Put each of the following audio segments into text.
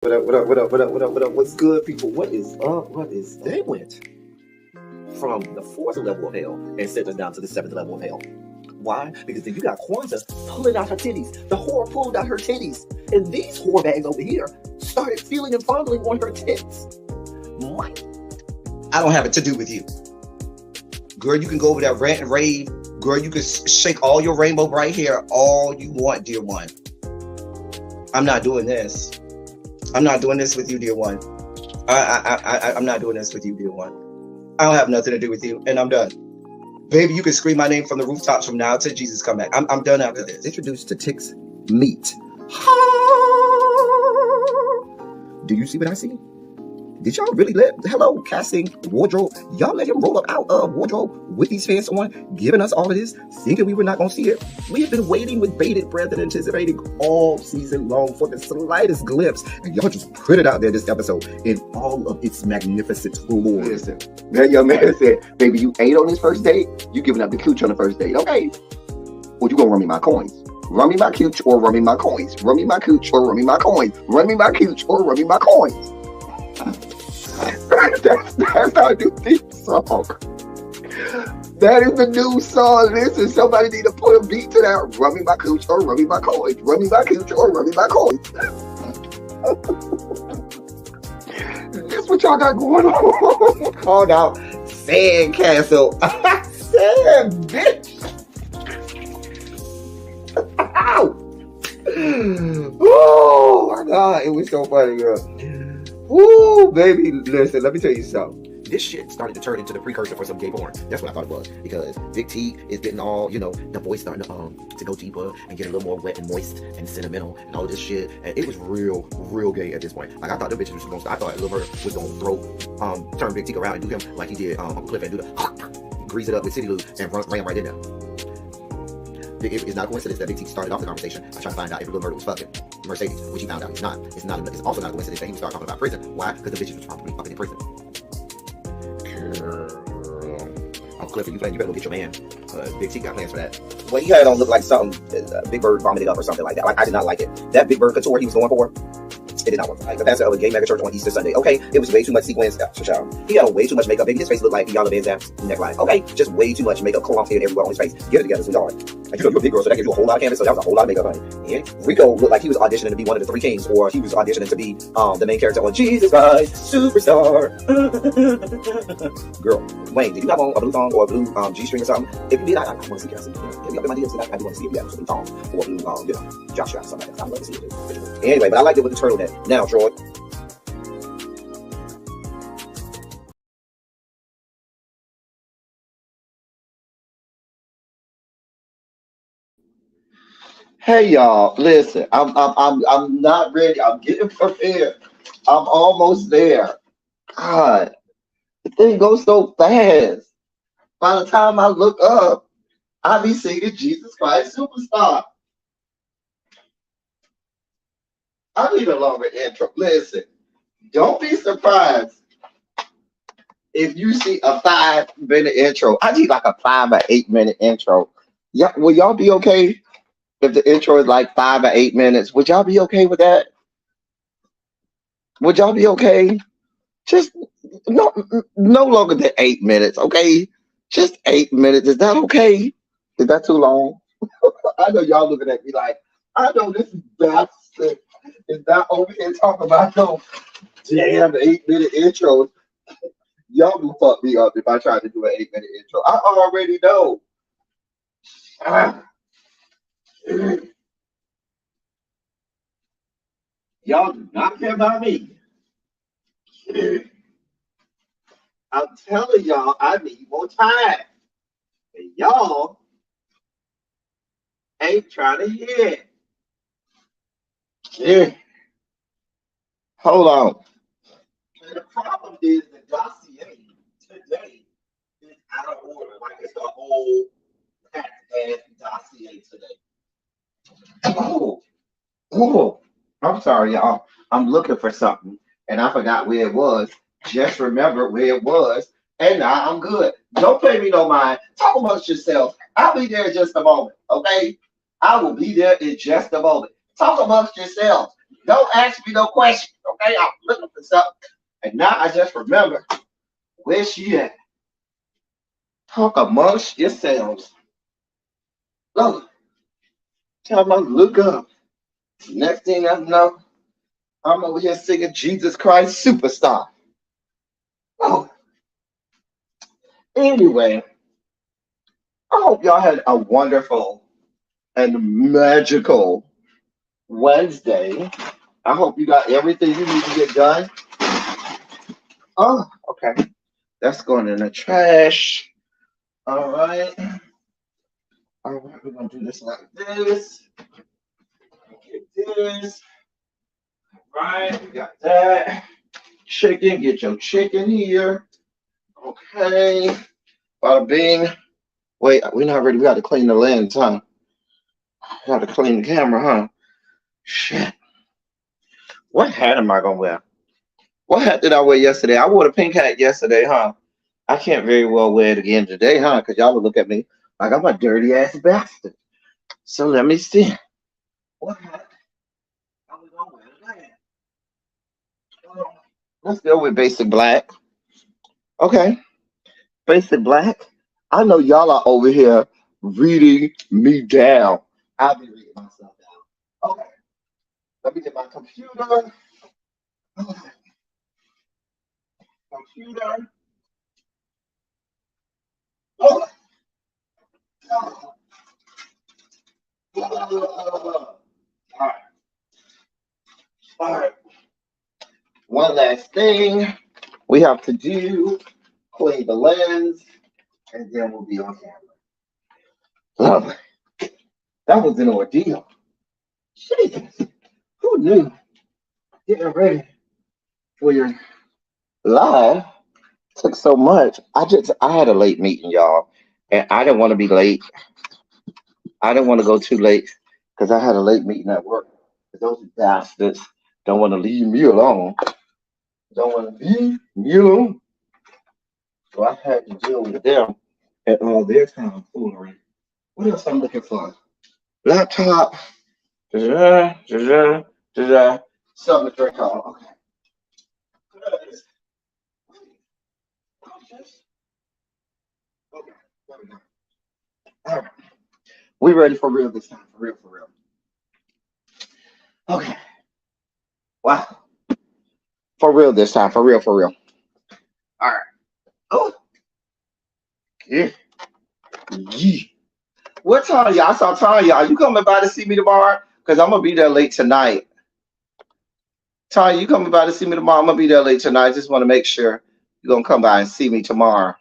What up, what up, what up, what up, what up, what up? What's good, people? What is up? What is up? They went from the fourth level of hell and sent us down to the seventh level of hell. Why? Because then you got Kwanzaa pulling out her titties. The whore pulled out her titties. And these whore bags over here started feeling and fondling on her tits. What? I don't have it to do with you. Girl, you can go over there, rant and rave. Girl, you can shake all your rainbow bright hair all you want, dear one. I'm not doing this. I'm not doing this with you, dear one. I'm not doing this with you, dear one. I don't have nothing to do with you, and I'm done. Baby, you can scream my name from the rooftops from now till Jesus come back. I'm done after this. Introduced to Tick's meat. Do you see what I see? Did y'all really hello, casting, wardrobe, y'all let him roll up out of wardrobe with these pants on, giving us all of this, thinking we were not going to see it? We have been waiting with bated breath and anticipating all season long for the slightest glimpse, and y'all just put it out there this episode in all of its magnificent glory. Listen, that young man said, baby, you ate on this first date, you giving up the cooch on the first date, okay? Well, you gonna run me my coins. Run me my cooch or run me my coins. Run me my cooch or run me my coins. Run me my cooch or run me my coins. That's our new theme song. That is the new song. Listen, somebody need to put a beat to that. Run me my cooch or run me my coins. Run me my cooch or run me my coins. That's what y'all got going on. Called out Sandcastle. Sand, bitch. Oh my God, it was so funny, girl. Woo, baby, listen, let me tell you something. This shit started to turn into the precursor for some gay porn. That's what I thought it was. Because Big T is getting all, the voice starting to go deeper and get a little more wet and moist and sentimental and all this shit. And it was real gay at this point. Like, I thought the bitches was going to, I thought Lil Bird was going to turn Big T around and do him like he did Uncle Cliff and do the grease it up with City Lou and ran right in there. It's not a coincidence that Big T started off the conversation by trying to find out if Lil Murder was fucking Mercedes, which he found out he's not. It's also not a coincidence that he would start talking about prison. Why? Because the bitches was probably fucking in prison. Girl. Uncle Cliff, you better go get your man. Big T got plans for that. Well, he had it on look like something Big Bird vomited up or something like that. Like, I did not like it. That Big Bird couture he was going for, it did not work. Like the pastor of a gay mega church on Easter Sunday. Okay, it was way too much sequins. He had on way too much makeup. Baby, his face looked like Yana Van Zam's neckline. Okay, just way too much makeup, clumped here everywhere on his face. Get it together, sweetheart. Like, you're a big girl, so that gives you a whole lot of canvas. So that was a whole lot of makeup, honey. And Rico looked like he was auditioning to be one of the three kings, or he was auditioning to be the main character on Jesus Christ Superstar. Girl, Wayne, did you have on a blue thong or a blue G-string or something? If you did, I want to see you. Get me up in my DMs, I do want to see if you have some thong or blue, jock strap, something like that. I'd love to see it. Anyway, but I liked it with the turtleneck. Now, Troy. Hey y'all, listen, I'm not ready. I'm getting prepared. I'm almost there. God, the thing goes so fast. By the time I look up, I be singing Jesus Christ Superstar. I need a longer intro. Listen, don't be surprised if you see a 5-minute intro. I need like a 5 or 8 minute intro. Yeah, will y'all be okay? If the intro is like 5 or 8 minutes, would y'all be okay with that? Would y'all be okay? Just no longer than 8 minutes, okay? Just 8 minutes. Is that okay? Is that too long? I know y'all looking at me like, I know this bastard is not over here talking about no damn 8-minute intros. Y'all will fuck me up if I try to do an 8-minute intro. I already know. Y'all do not care about me. I'm telling y'all, I need more time. And y'all ain't trying to hear it. Hold on. And the problem is the dossier today is out of order. Like it's the whole packed ass dossier today. Oh, I'm sorry, y'all. I'm looking for something and I forgot where it was. Just remember where it was, and now I'm good. Don't pay me no mind. Talk amongst yourselves. I'll be there in just a moment, okay? I will be there in just a moment. Talk amongst yourselves. Don't ask me no questions, okay? I'm looking for something. And now I just remember where she at. Talk amongst yourselves. Look, tell me look up. Next thing I know, I'm over here singing Jesus Christ Superstar. Oh, anyway, I hope y'all had a wonderful and magical Wednesday. I hope you got everything you need to get done. Oh, okay. That's going in the trash. All right. All right, we're gonna do this like this. Get this. Right, we got that. Chicken, get your chicken here. Okay. Bada bing. Wait, we're not ready. We got to clean the lens, huh? We got to clean the camera, huh? Shit. What hat am I gonna wear? What hat did I wear yesterday? I wore the pink hat yesterday, huh? I can't very well wear it again today, huh? Because y'all would look at me like I'm a dirty ass bastard. So let me see. What hat are we gonna wear today? Let's go with basic black. Okay. Basic black. I know y'all are over here reading me down. I'll be reading myself down. Okay. Let me get my computer. Computer. Oh. All right. All right. One last thing we have to do, clean the lens, and then we'll be on camera. Lovely. That was an ordeal. Jesus. Who knew? Getting ready for your live took so much. I had a late meeting, y'all. And I didn't want to be late. I didn't want to go too late because I had a late meeting at work. Those bastards don't want to leave me alone. Don't want to leave me alone. So I had to deal with them and all their tomfoolery. What else I'm looking for? Laptop. Da-da, da-da, da-da. Something to drink on. Okay. Okay. There we go. All right. We ready for real this time. For real, for real. Okay. Wow. For real this time. For real, for real. All right. Oh. Yeah. Yeah. What time, y'all? I saw Tanya. You coming by to see me tomorrow? Because I'm going to be there late tonight. Tanya, you coming by to see me tomorrow? I'm going to be there late tonight. Just want to make sure you're going to come by and see me tomorrow.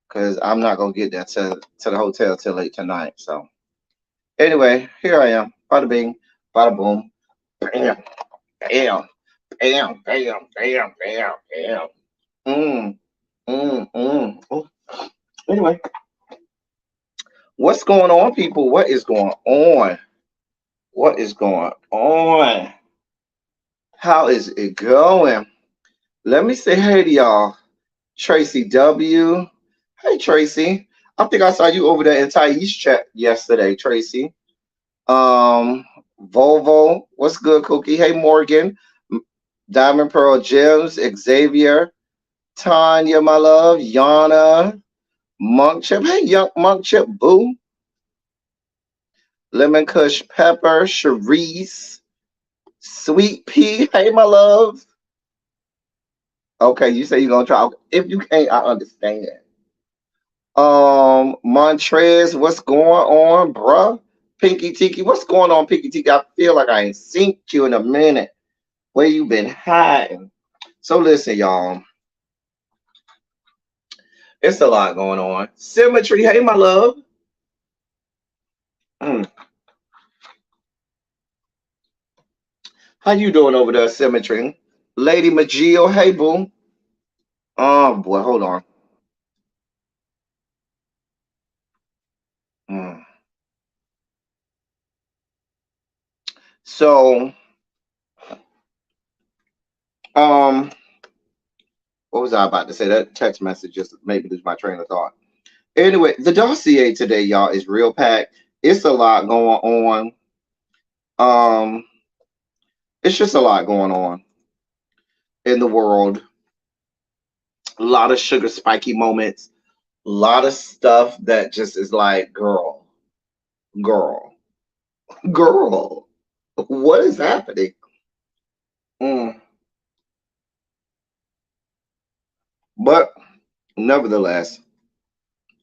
Because I'm not going to get there to the hotel till late tonight. So, anyway, here I am. Bada bing, bada boom. Bam, bam, bam, bam, bam, bam, bam. Mm, Oh. Anyway, what's going on, people? What is going on? What is going on? How is it going? Let me say hey to y'all. Tracy W. Hey, Tracy. I think I saw you over there in Thais chat yesterday, Tracy. Volvo. What's good, Cookie? Hey, Morgan. Diamond Pearl Gems. Xavier. Tanya, my love. Yana. Monk Chip. Hey, young Monk Chip. Boo. Lemon Kush Pepper. Cherise. Sweet Pea. Hey, my love. Okay, you say you're gonna try. If you can't, I understand. Montrez, what's going on, bruh? Pinky Tiki, what's going on, Pinky Tiki? I feel like I ain't seen you in a minute. Where you been hiding? So listen, y'all. It's a lot going on. Symmetry, hey, my love. How you doing over there, Symmetry? Lady Magio, hey, boo. Oh, boy, hold on. Mm. So, what was I about to say? That text message just made me lose my train of thought. Anyway, the dossier today, y'all, is real packed. It's a lot going on. It's just a lot going on in the world. A lot of sugar spiky moments. A lot of stuff that just is like, girl, girl. What is happening? Mm. But nevertheless,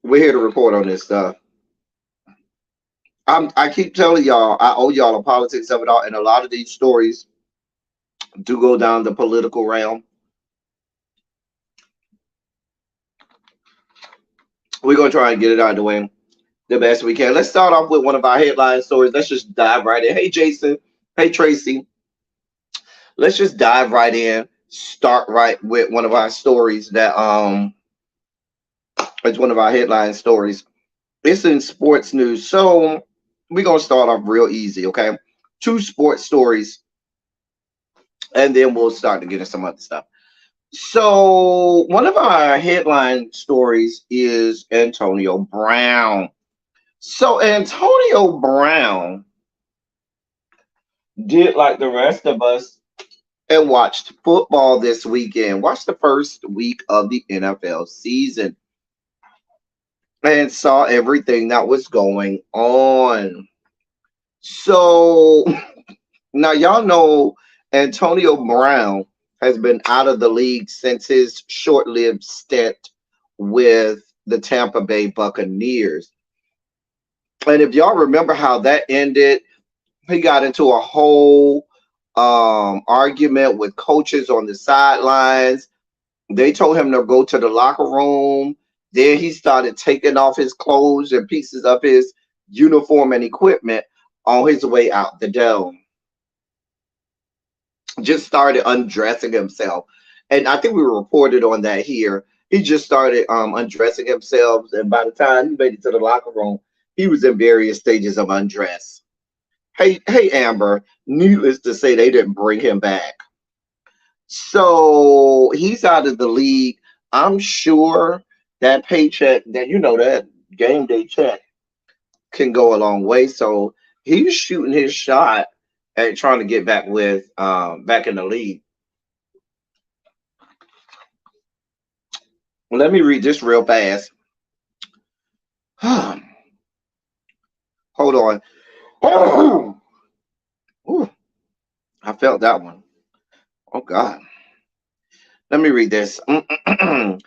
we're here to report on this stuff. I keep telling y'all, I owe y'all the politics of it all, and a lot of these stories do go down the political realm. We're gonna try and get it out of the way the best we can. Let's start off with one of our headline stories. Let's just dive right in. Hey Jason, hey Tracy. Let's just dive right in. Start right with one of our stories that it's one of our headline stories. It's in sports news. So we're gonna start off real easy, okay? Two sports stories, and then we'll start to get into some other stuff. So one of our headline stories is Antonio Brown. So Antonio Brown did like the rest of us and watched football this weekend. Watched the first week of the NFL season and saw everything that was going on. So now y'all know Antonio Brown has been out of the league since his short-lived stint with the Tampa Bay Buccaneers. And if y'all remember how that ended, he got into a whole argument with coaches on the sidelines. They told him to go to the locker room. Then he started taking off his clothes and pieces of his uniform and equipment on his way out the dome. Just started undressing himself. And I think we reported on that here. He just started undressing himself. And by the time he made it to the locker room, he was in various stages of undress. Hey, Amber, needless to say, they didn't bring him back. So he's out of the league. I'm sure that paycheck, that game day check can go a long way. So he's shooting his shot at trying to get back back in the league. Well, let me read this real fast. Hold on. Ooh, I felt that one. Oh God. Let me read this. The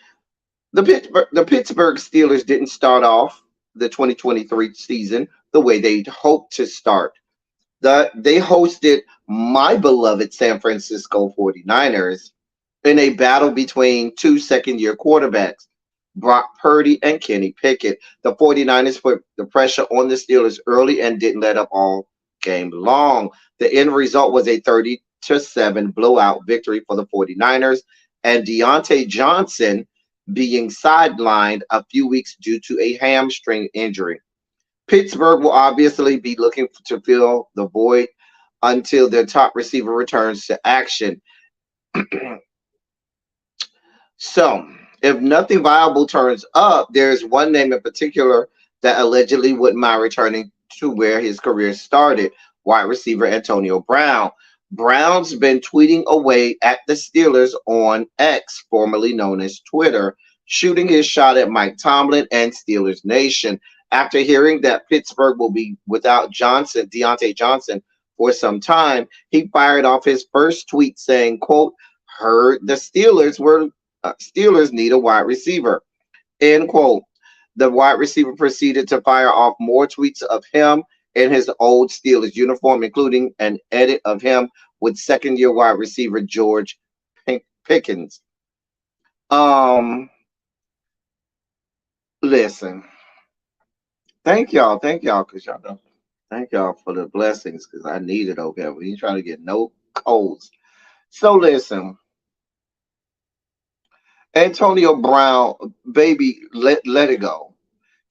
Pittsburgh Steelers didn't start off the 2023 season the way they hoped to start. They hosted my beloved San Francisco 49ers in a battle between two second-year quarterbacks, Brock Purdy and Kenny Pickett. The 49ers put the pressure on the Steelers early and didn't let up all game long. The end result was a 30-7 blowout victory for the 49ers, and Deontay Johnson being sidelined a few weeks due to a hamstring injury. Pittsburgh will obviously be looking to fill the void until their top receiver returns to action. So, if nothing viable turns up, there's one name in particular that allegedly wouldn't mind returning to where his career started, wide receiver Antonio Brown. Brown's been tweeting away at the Steelers on X, formerly known as Twitter, shooting his shot at Mike Tomlin and Steelers Nation. After hearing that Pittsburgh will be without Deontay Johnson, for some time, he fired off his first tweet saying, quote, heard the Steelers need a wide receiver, end quote. The wide receiver proceeded to fire off more tweets of him in his old Steelers uniform, including an edit of him with second-year wide receiver George Pickens. Listen, thank y'all, because y'all know. Thank y'all for the blessings, because I need it. Okay, we ain't trying to get no colds. So listen, Antonio Brown, baby, let it go.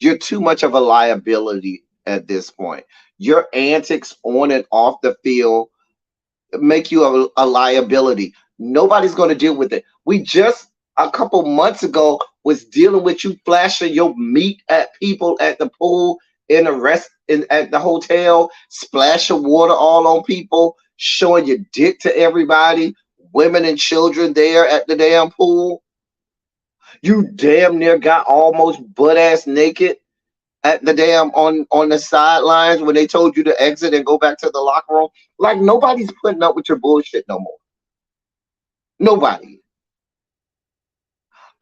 You're too much of a liability at this point. Your antics on and off the field make you a liability. Nobody's going to deal with it. We just a couple months ago was dealing with you flashing your meat at people at the pool, at the hotel, splashing water all on people. showing your dick to everybody, women and children there at the damn pool. You damn near got almost butt ass naked at the damn on the sidelines when they told you to exit and go back to the locker room. Like nobody's putting up with your bullshit no more. Nobody.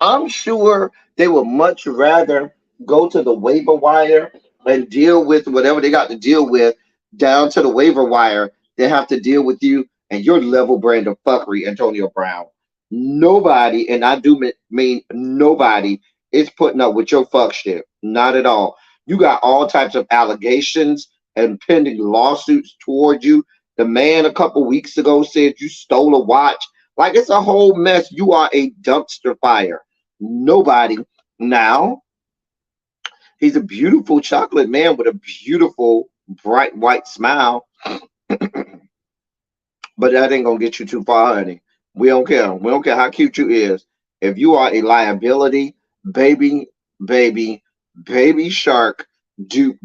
I'm sure they would much rather go to the waiver wire and deal with whatever they got to deal with down to the waiver wire than have to deal with you and your level brand of fuckery, Antonio Brown. Nobody, and I do mean nobody, is putting up with your fuck shit. Not at all. You got all types of allegations and pending lawsuits toward you. The man a couple weeks ago said you stole a watch. Like it's a whole mess. You are a dumpster fire. Nobody. Now, he's a beautiful chocolate man with a beautiful bright white smile. But that ain't gonna get you too far, honey. We don't care. We don't care how cute you is. If you are a liability, baby, baby, baby shark, do,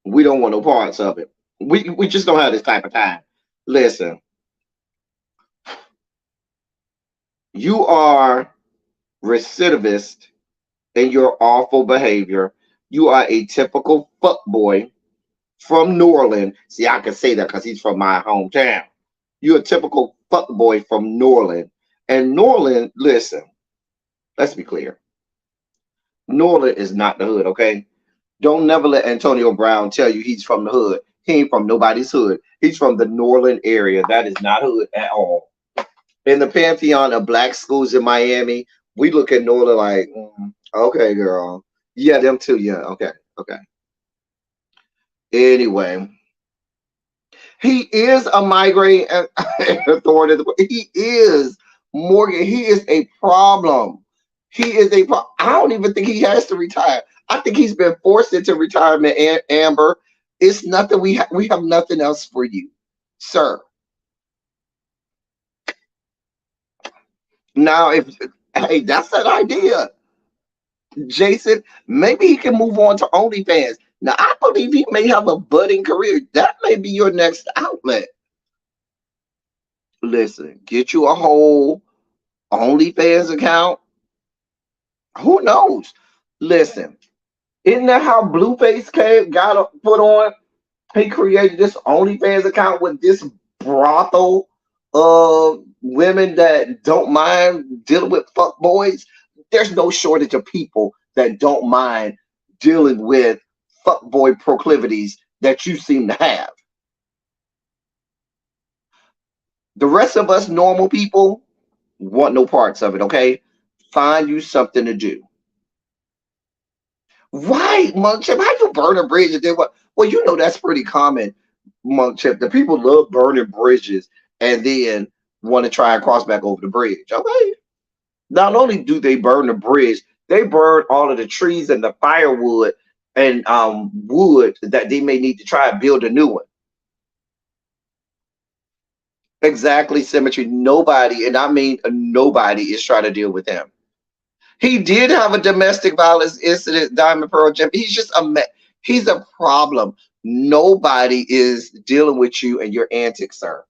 we don't want no parts of it. We just don't have this type of time. Listen, you are recidivist in your awful behavior. You are a typical fuckboy from New Orleans. See, I can say that because he's from my hometown. You're a typical fuckboy from New Orleans. And New Orleans, listen, let's be clear. New Orleans is not the hood, okay? Don't never let Antonio Brown tell you he's from the hood. He ain't from nobody's hood. He's from the New Orleans area. That is not hood at all. In the pantheon of black schools in Miami, we look at New Orleans like, okay, girl. Yeah, them too. Yeah, okay. Anyway, he is a migraine authority. He is Morgan. He is a problem. He is a problem. I don't even think he has to retire. I think he's been forced into retirement. Amber, it's nothing. We have nothing else for you, sir. Now, if hey, that's an idea, Jason. Maybe he can move on to OnlyFans. Now, I believe he may have a budding career. That may be your next outlet. Listen, get you a whole OnlyFans account. Who knows? Listen, isn't that how Blueface got put on? He created this OnlyFans account with this brothel of women that don't mind dealing with fuck boys. There's no shortage of people that don't mind dealing with fuckboy proclivities that you seem to have. The rest of us normal people want no parts of it, okay? Find you something to do. Right, Monk Chip. How you burn a bridge and then what? Well, you know that's pretty common, Monk Chip. The people love burning bridges and then want to try and cross back over the bridge. Okay. Not only do they burn the bridge, they burn all of the trees and the firewood and wood that they may need to try and build a new one. Exactly, Symmetry. Nobody, and I mean nobody, is trying to deal with him. He did have a domestic violence incident, Diamond Pearl Jim. He's a problem. Nobody is dealing with you and your antics, sir.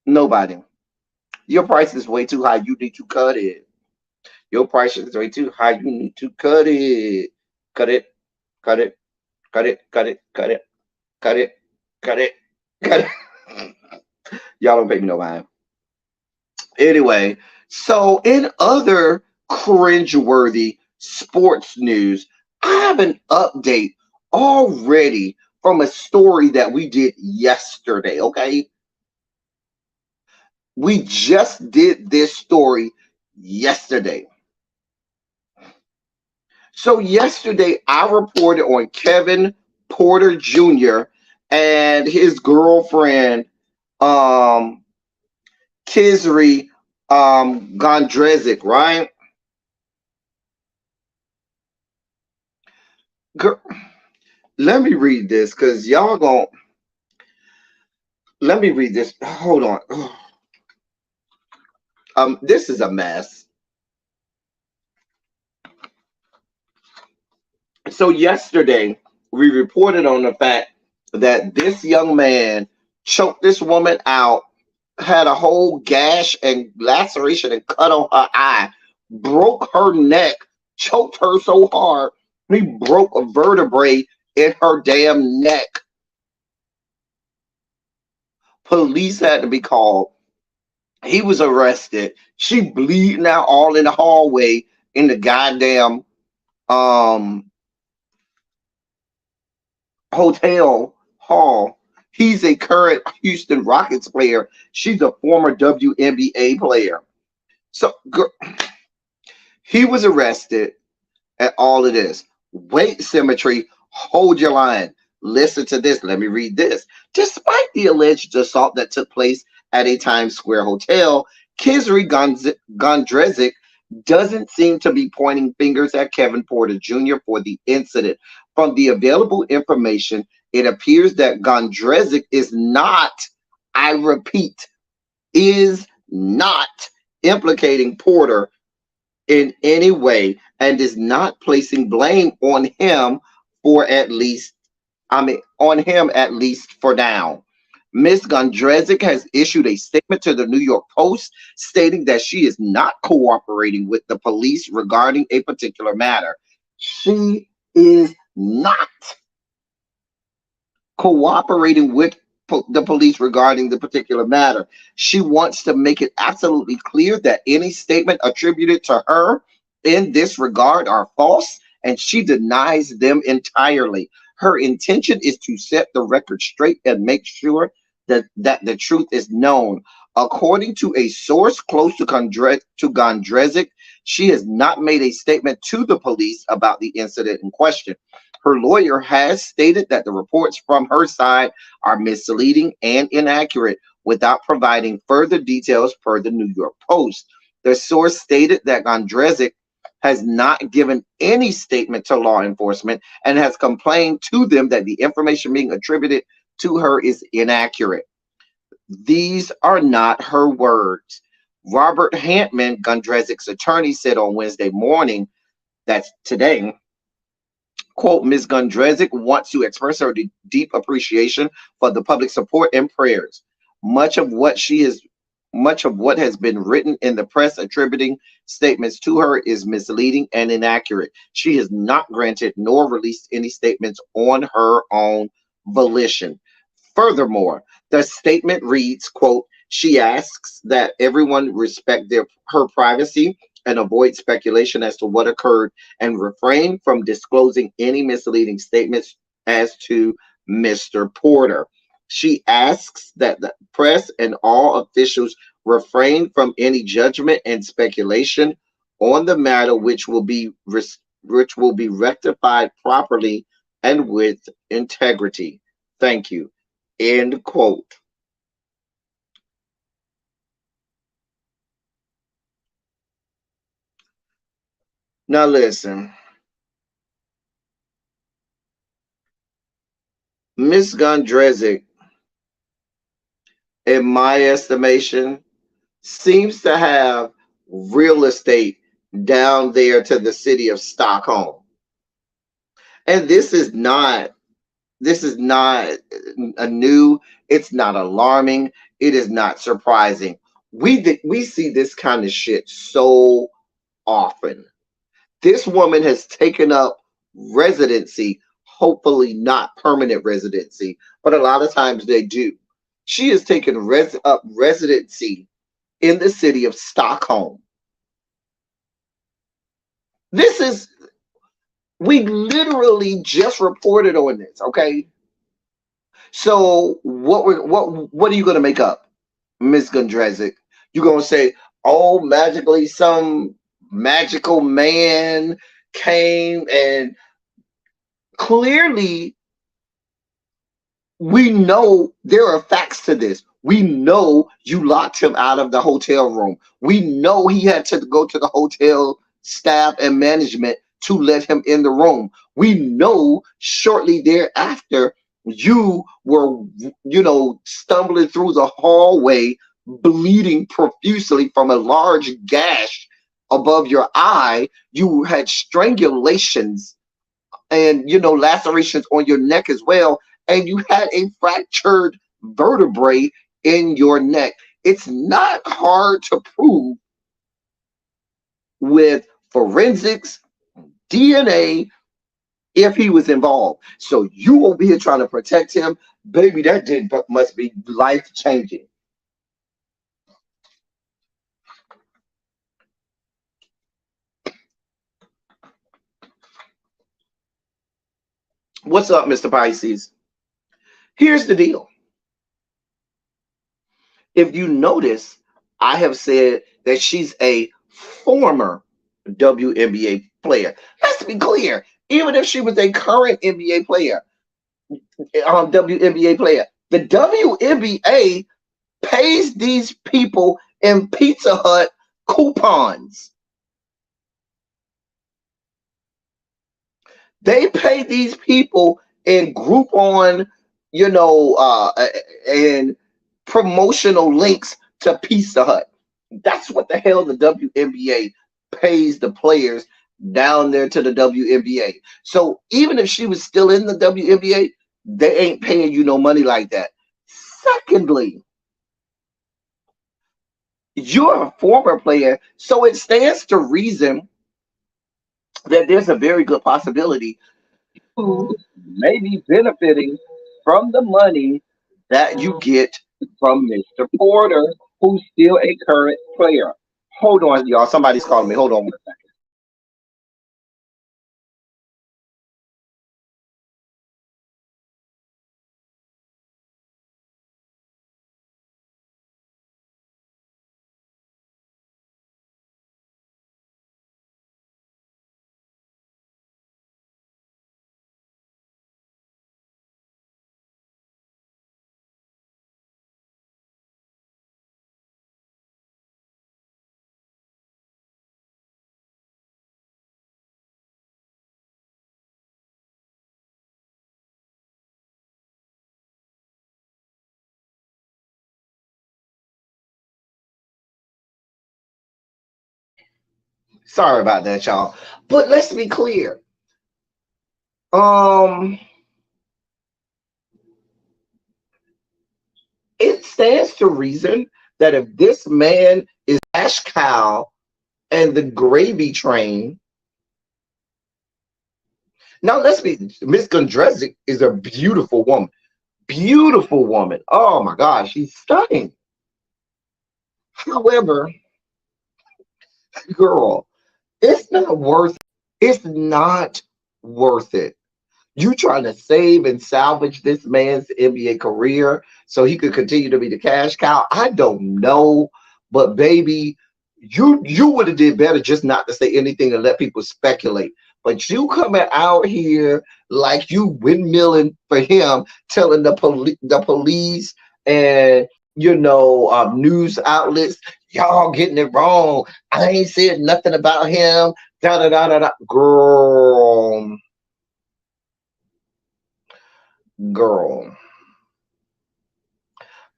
Nobody. Your price is way too high. You need to cut it. Your price is way too high. You need to cut it. Cut it. Cut it. Cut it. Cut it. Cut it. Cut it. Cut it. Cut it. Y'all don't pay me no mind. Anyway, so in other cringeworthy sports news, I have an update already from a story that we did yesterday, okay? We just did this story yesterday. So yesterday, I reported on Kevin Porter Jr. and his girlfriend, Tisri Gondrezic, right? Girl, let me read this because y'all gon' let me read this. Hold on. This is a mess. So yesterday we reported on the fact that this young man choked this woman out, had a whole gash and laceration and cut on her eye, broke her neck, choked her so hard, he broke a vertebrae in her damn neck. Police had to be called. He was arrested. She bleeding out all in the hallway in the goddamn um hotel hall. He's a current Houston Rockets player. She's a former WNBA player. So he was arrested at all of this. Wait, Symmetry, hold your line. Listen to this. Let me read this. Despite the alleged assault that took place at a Times Square hotel, Kizri Gondrezic doesn't seem to be pointing fingers at Kevin Porter Jr. for the incident. From the available information, it appears that Gondrezic is not, I repeat, is not implicating Porter in any way and is not placing blame on him for at least, on him at least for now. Ms. Gondrezic has issued a statement to the New York Post stating that she is not cooperating with the police regarding a particular matter. She is not cooperating with the police regarding the particular matter. She wants to make it absolutely clear that any statement attributed to her in this regard are false, and she denies them entirely. Her intention is to set the record straight and make sure that the truth is known. According to a source close to Gondrezic, she has not made a statement to the police about the incident in question. Her lawyer has stated that the reports from her side are misleading and inaccurate without providing further details per the New York Post. The source stated that Gondrezic has not given any statement to law enforcement and has complained to them that the information being attributed to her is inaccurate. These are not her words. Robert Hantman, Gondrezic's attorney, said on Wednesday morning, that's today, quote, Ms. Gondrezic wants to express her deep appreciation for the public support and prayers. Much of what has been written in the press attributing statements to her is misleading and inaccurate. She has not granted nor released any statements on her own volition. Furthermore, the statement reads, quote, she asks that everyone respect her privacy and avoid speculation as to what occurred and refrain from disclosing any misleading statements as to Mr. Porter. She asks that the press and all officials refrain from any judgment and speculation on the matter, which will be rectified properly and with integrity. Thank you. End quote. Now listen, Miss Gondrezic, in my estimation, seems to have real estate down there to the city of Stockholm. And this is not a new, it's not alarming, it is not surprising. We see this kind of shit so often. This woman has taken up residency, hopefully not permanent residency, but a lot of times they do. She has taken up residency in the city of Stockholm. We literally just reported on this, okay? So what are you gonna make up, Miss Gondrezic? You're gonna say, oh, magically some magical man came, and clearly we know there are facts to this. We know you locked him out of the hotel room. We know he had to go to the hotel staff and management to let him in the room. We know shortly thereafter you were, stumbling through the hallway, bleeding profusely from a large gash above your eye. You had strangulations and, lacerations on your neck as well. And you had a fractured vertebrae in your neck. It's not hard to prove with forensics, DNA, if he was involved. So you over here trying to protect him, baby, must be life changing. What's up, Mr. Pisces? Here's the deal. If you notice, I have said that she's a former WNBA player. Let's be clear. Even if she was a current NBA player, WNBA player, the WNBA pays these people in Pizza Hut coupons. They pay these people in Groupon, and promotional links to Pizza Hut. That's what the hell the WNBA pays the players down there to the WNBA. So even if she was still in the WNBA, they ain't paying you no money like that. Secondly, you're a former player, so it stands to reason that there's a very good possibility you may be benefiting from the money that you get from Mr. Porter, who's still a current player. Hold on, y'all. Somebody's calling me. Hold on 1 second. Sorry about that, y'all. But let's be clear. It stands to reason that if this man is cash cow and the gravy train, now let's be, Miss Gondrezic is a beautiful woman. Beautiful woman. Oh my gosh, she's stunning. However, girl, it's not worth it. You trying to save and salvage this man's NBA career so he could continue to be the cash cow? I don't know, but baby, you would have did better just not to say anything and let people speculate. But you coming out here like you windmilling for him, telling the police and news outlets, y'all getting it wrong. I ain't said nothing about him. Da da da da da. Girl.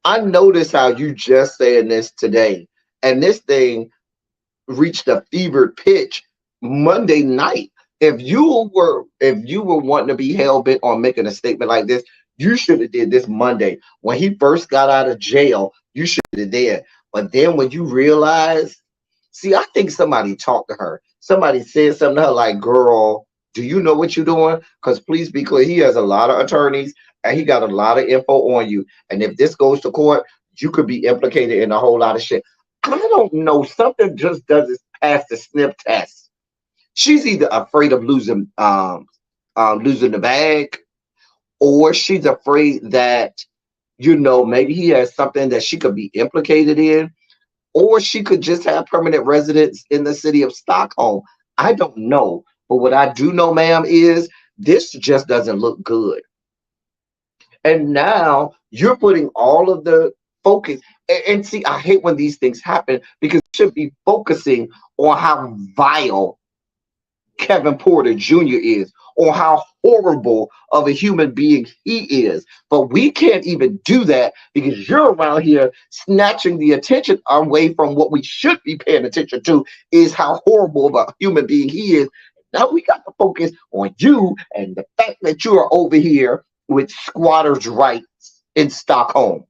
I noticed how you just saying this today, and this thing reached a fevered pitch Monday night. If you were wanting to be hell bent on making a statement like this, you should have did this Monday when he first got out of jail. You should have did. But then when you realize, see, I think somebody talked to her. Somebody said something to her like, "Girl, do you know what you're doing?" Because please be clear, he has a lot of attorneys and he got a lot of info on you. And if this goes to court, you could be implicated in a whole lot of shit. I don't know. Something just doesn't pass the sniff test. She's either afraid of losing the bag, or she's afraid that maybe he has something that she could be implicated in, or she could just have permanent residence in the city of Stockholm. I don't know. But what I do know, ma'am, is this just doesn't look good. And now you're putting all of the focus. And see, I hate when these things happen because you should be focusing on how vile Kevin Porter Jr. is, or how horrible of a human being he is. But we can't even do that because you're around here snatching the attention away from what we should be paying attention to, is how horrible of a human being he is. Now we got to focus on you and the fact that you are over here with squatters' rights in Stockholm.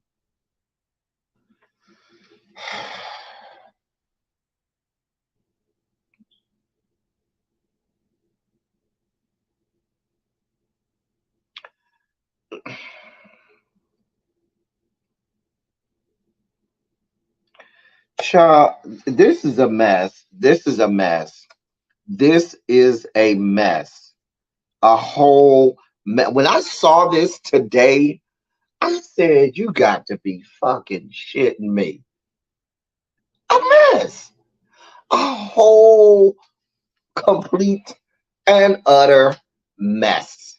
Child, this is a mess. This is a mess. This is a mess. A whole mess. When I saw this today, I said, you got to be fucking shitting me. A mess. A whole complete and utter mess.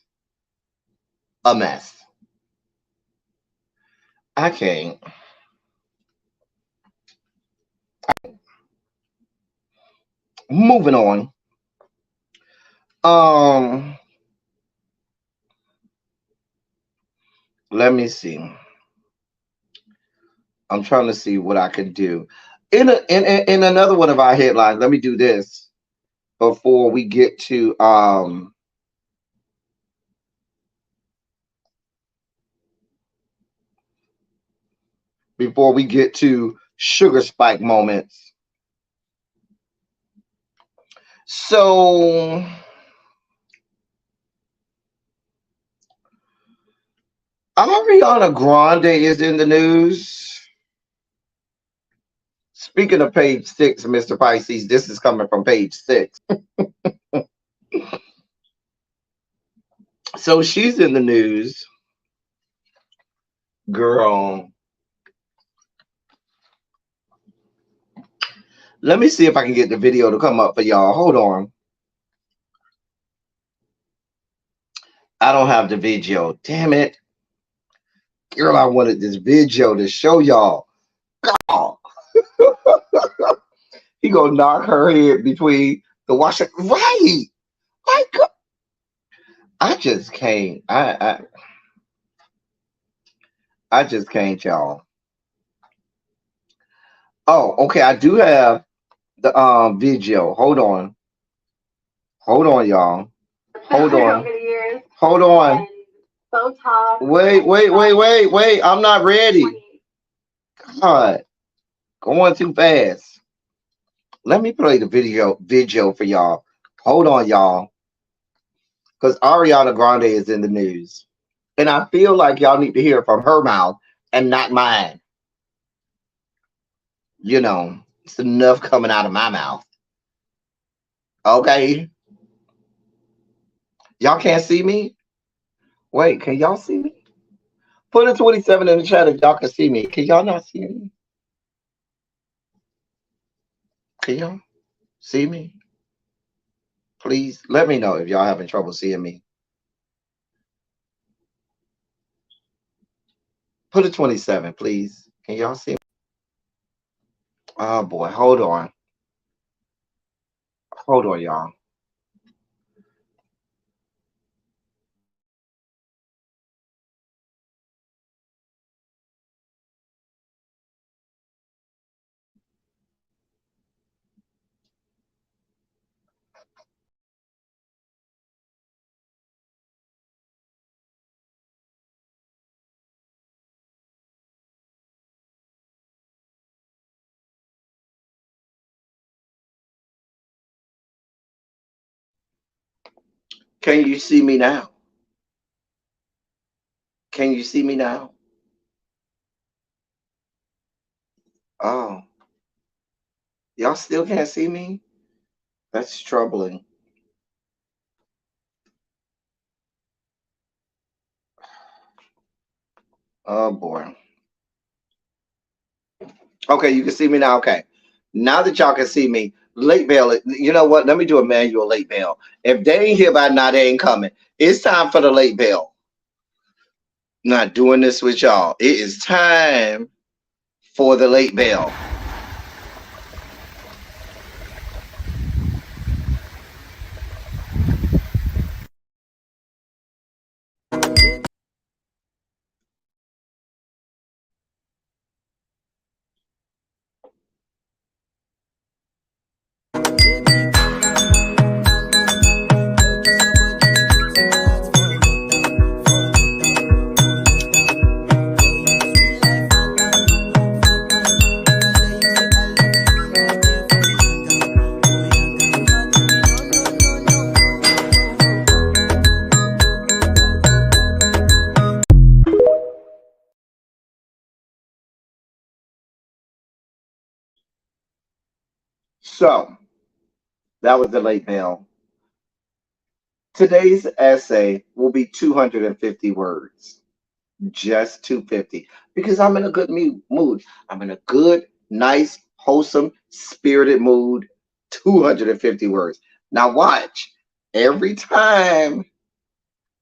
A mess. I can't. Moving on. Let me see. I'm trying to see what I can do. In another one of our headlines, let me do this before we get to sugar spike moments. So Ariana Grande is in the news. Speaking of page 6, Mr. Pisces, this is coming from page 6. So she's in the news. Girl. Let me see if I can get the video to come up for y'all. Hold on. I don't have the video. Damn it. Girl, I wanted this video to show y'all. God. He gonna knock her head between the washer. Right. My God. I just can't. I just can't, y'all. Oh, okay. I do have the video. Hold on. Hold on, y'all. Hold on. Hold on. Wait. I'm not ready. God. Going too fast. Let me play the video for y'all. Hold on, y'all. Because Ariana Grande is in the news. And I feel like y'all need to hear it from her mouth and not mine. You know, it's enough coming out of my mouth. Okay. Y'all can't see me? Wait, can y'all see me? Put a 27 in the chat if y'all can see me. Can y'all not see me? Can y'all see me? Please let me know if y'all having trouble seeing me. Put a 27, please. Can y'all see me? Oh boy, hold on. Hold on, y'all. Can you see me now? Can you see me now? Oh, y'all still can't see me? That's troubling. Oh boy. Okay, you can see me now. Okay. Now that y'all can see me, late bail. You know what? Let me do a manual late bail. If they ain't here by now, they ain't coming. It's time for the late bail. Not doing this with y'all. It is time for the late bail. So that was the late mail. Today's essay will be 250 words, just 250, because I'm in a good mood. I'm in a good, nice, wholesome, spirited mood. 250 words. Now, watch. Every time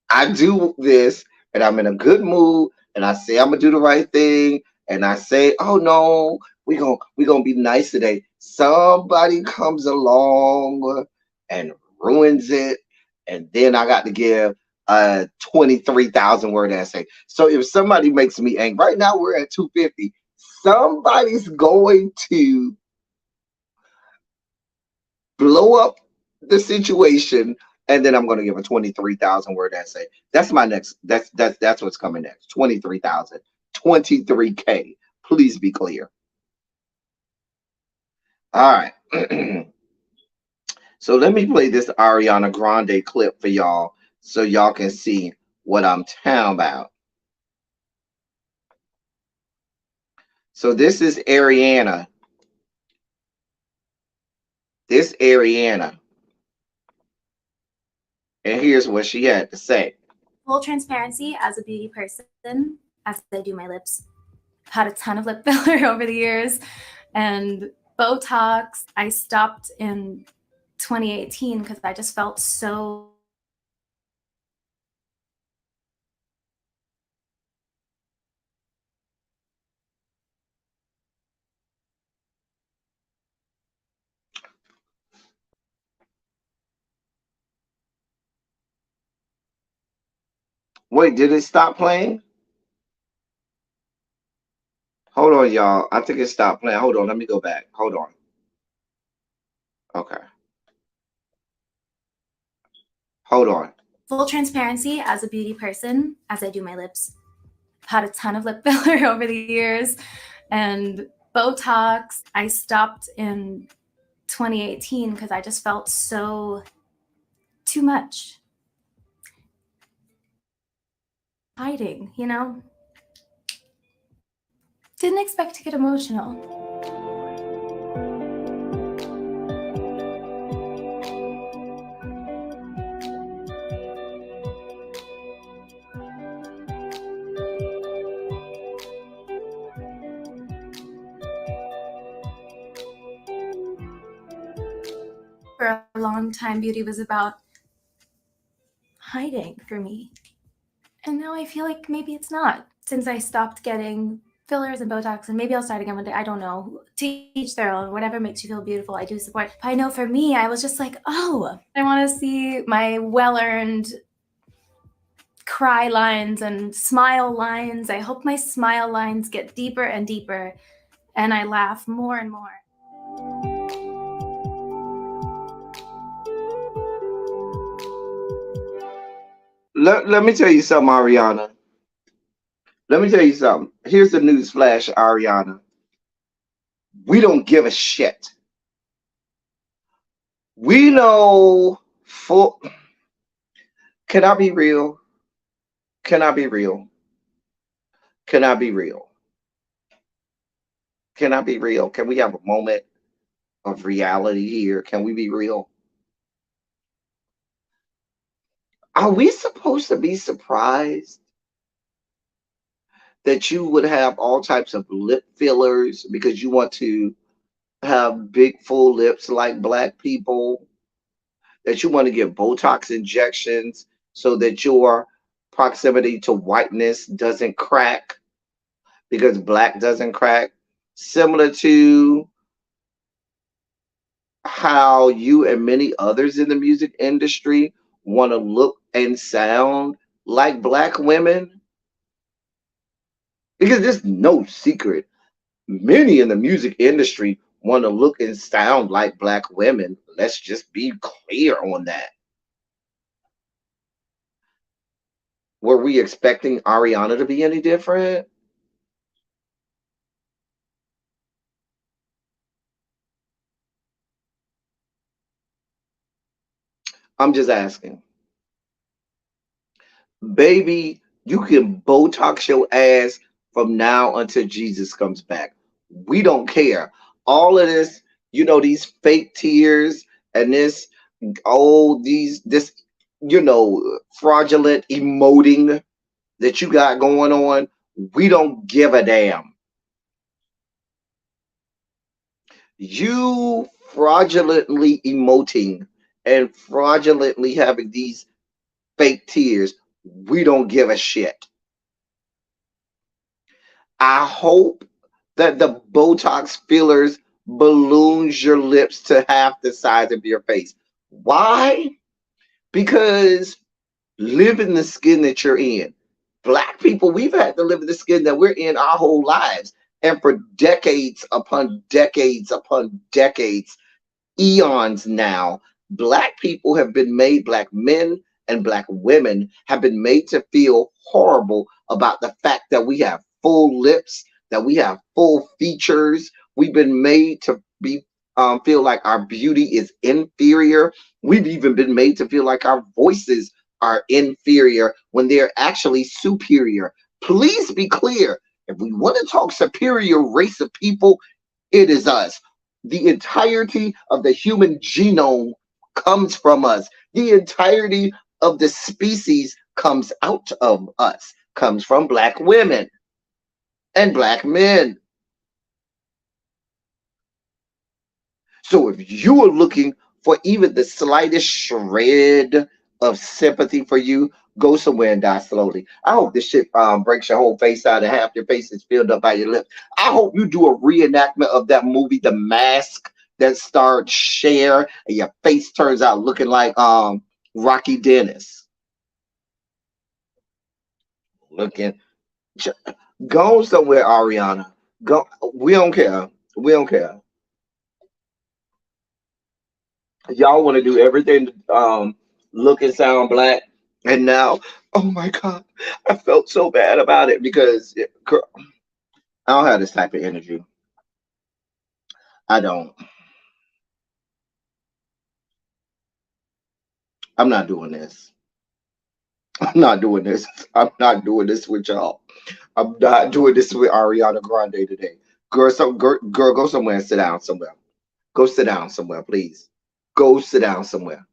I do this and I'm in a good mood and I say I'm gonna do the right thing and I say, oh no, we gonna be nice today. Somebody comes along and ruins it, and then I got to give a 23,000 word essay. So if somebody makes me angry, right now we're at 250. Somebody's going to blow up the situation, and then I'm going to give a 23,000 word essay. That's my next. That's what's coming next. 23,000, 23K. Please be clear. All right. So let me play this Ariana Grande clip for y'all, so y'all can see what I'm talking about. So this is Ariana. This Ariana. And here's what she had to say. Full transparency, as a beauty person, as I do my lips, I've had a ton of lip filler over the years, and Botox I stopped in 2018 because I just felt so Wait, did it stop playing? Hold on, y'all. I think it stopped playing. Hold on. Let me go back. Hold on. Okay. Hold on. full transparency, as a beauty person, as I do my lips, I've had a ton of lip filler over the years, and Botox I stopped in 2018 because I just felt so too much hiding, you know? Didn't expect to get emotional. For a long time, beauty was about hiding for me. And now I feel like maybe it's not, since I stopped getting fillers and Botox, and maybe I'll start again one day. I don't know. To each their own. Whatever makes you feel beautiful, I do support. But I know for me, I was just like, oh, I want to see my well-earned cry lines and smile lines. I hope my smile lines get deeper and deeper, and I laugh more and more. Let me tell you something, Ariana. Let me tell you something. Here's the news flash, Ariana. We don't give a shit. We know full. Can I be real? Can I be real? Can I be real? Can I be real? Can we have a moment of reality here? Can we be real? Are we supposed to be surprised that you would have all types of lip fillers because you want to have big full lips like black people, that you want to get Botox injections so that your proximity to whiteness doesn't crack because black doesn't crack, similar to how you and many others in the music industry want to look and sound like black women? Because there's no secret. Many in the music industry want to look and sound like black women. Let's just be clear on that. Were we expecting Ariana to be any different? I'm just asking. Baby, you can Botox your ass from now until Jesus comes back. We don't care. All of this You know, these fake tears and this, fraudulent emoting that you got going on. We don't give a damn. You fraudulently emoting and fraudulently having these fake tears, we don't give a shit. I hope that the Botox fillers balloons your lips to half the size of your face. Why? Because live in the skin that you're in. Black people, we've had to live in the skin that we're in our whole lives. And for decades upon decades upon decades, eons now, black people have been made, black men and black women have been made to feel horrible about the fact that we have full lips, that we have full features. We've been made to be feel like our beauty is inferior. We've even been made to feel like our voices are inferior when they're actually superior. Please be clear. If we want to talk superior race of people, it is us. The entirety of the human genome comes from us. The entirety of the species comes out of us, comes from black women and black men. So if you are looking for even the slightest shred of sympathy for you, go somewhere and die slowly. I hope this shit breaks your whole face out and half your face is filled up by your lips. I hope you do a reenactment of that movie, The Mask, that starred Cher, and your face turns out looking like Rocky Dennis. Looking, go somewhere, Ariana. Go. We don't care. We don't care. Y'all want to do everything to look and sound black, and now, oh my God, I felt so bad about it because girl, I don't have this type of energy. I don't. I'm not doing this. I'm not doing this. I'm not doing this with y'all. I'm not doing this with Ariana Grande today. Girl, go somewhere and sit down somewhere. Go sit down somewhere, please. Go sit down somewhere.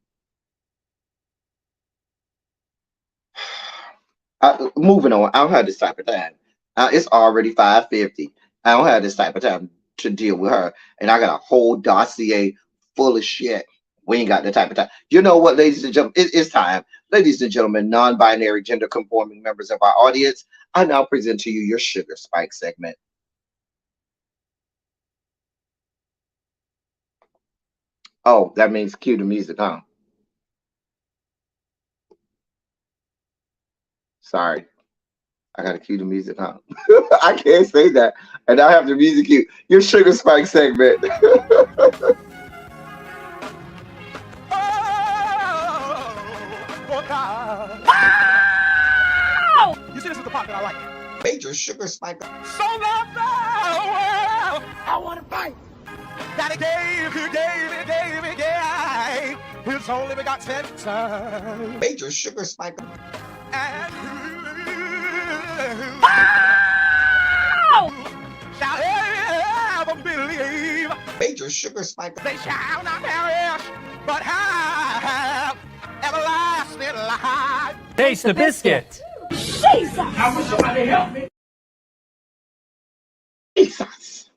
Moving on. I don't have this type of time. It's already 5:50. I don't have this type of time to deal with her, and I got a whole dossier full of shit. We ain't got the type of time. You know what, ladies and gentlemen? It's time. Ladies and gentlemen, non-binary, gender-conforming members of our audience, I now present to you your Sugar Spike segment. Oh, that means cue the music, huh? Sorry. I gotta cue the music, huh? I can't say that. And I have the music cue. Your Sugar Spike segment. You see, this is the part that I like. Major Sugar Spike. So love the world. I want to fight. That he gave his only begotten son. Major Sugar Spike. And shall ever believe. Major Sugar Spike. They shall not perish, but have everlasting life. Taste the biscuit. Jesus! I wish somebody help me. Jesus.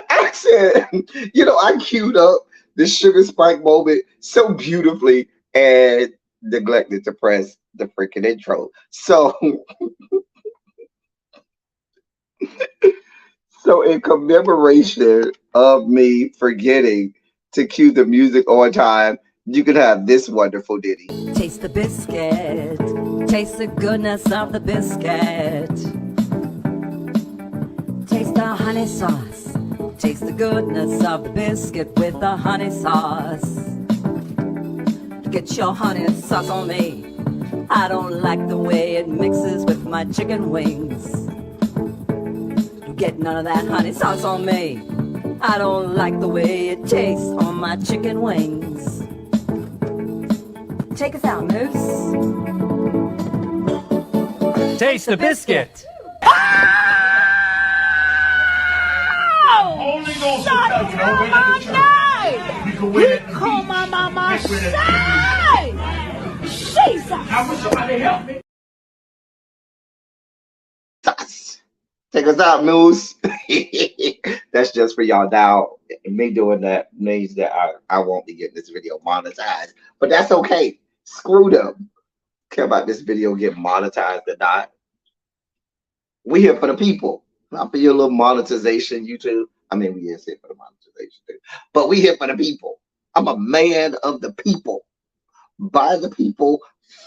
I said, I queued up the Sugar Spike moment so beautifully and neglected to press the freaking intro. So, in commemoration of me forgetting to cue the music on time, you can have this wonderful ditty. Taste the biscuit. Taste the goodness of the biscuit. Taste the honey sauce. Taste the goodness of the biscuit with the honey sauce. Get your honey sauce on me. I don't like the way it mixes with my chicken wings. Get none of that honey sauce on me. I don't like the way it tastes on my chicken wings. Take us out, Moose. Taste the biscuit. Holy Ghost will tell you, don't win at the church. You can win at the beach. You can win at the Jesus! I wish somebody help me. Take us out, Moose. That's just for y'all now. Me doing that means that I won't be getting this video monetized. But that's okay. Screw them. Care about this video get monetized or not. We here for the people. Not for your little monetization, YouTube. I mean, we is here for the monetization too. But we here for the people. I'm a man of the people. By the people,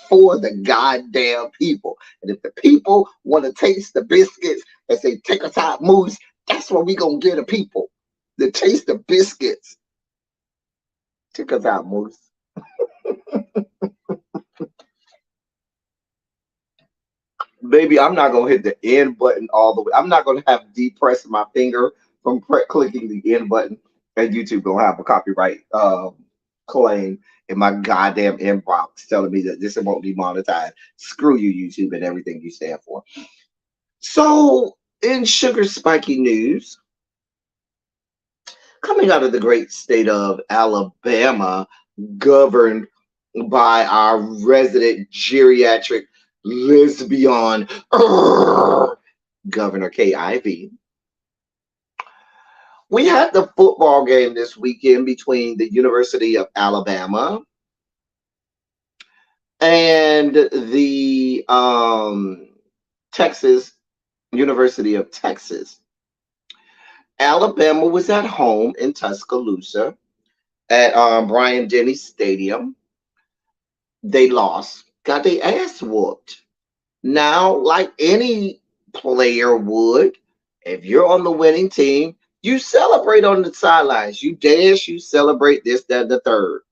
for the goddamn people. And if the people want to taste the biscuits and say, take us out, Moose, that's what we gonna get the people. To taste the biscuits. Take us out, Moose. Baby, I'm not gonna hit the end button all the way. I'm not gonna have depressed my finger from clicking the end button, and YouTube gonna have a copyright claim in my goddamn inbox telling me that this won't be monetized. Screw you, YouTube, and everything you stand for. So, in sugar spiky news, coming out of the great state of Alabama, governed by our resident geriatric lesbian Governor Kay Ivey. We had the football game this weekend between the University of Alabama and the University of Texas. Alabama was at home in Tuscaloosa at Bryant-Denny Stadium. They lost, got their ass whooped. Now, like any player would, if you're on the winning team, you celebrate on the sidelines. You dance, you celebrate this, that, and the third.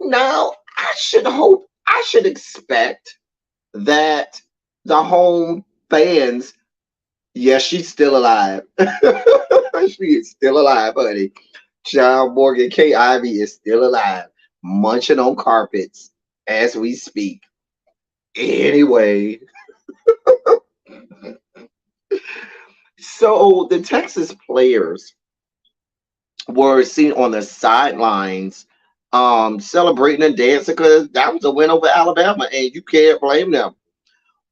Now, I should expect that the home fans, yes, she's still alive. She is still alive, honey. John Morgan Kay Ivey is still alive, munching on carpets as we speak. Anyway. So the Texas players were seen on the sidelines celebrating and dancing because that was a win over Alabama, and you can't blame them.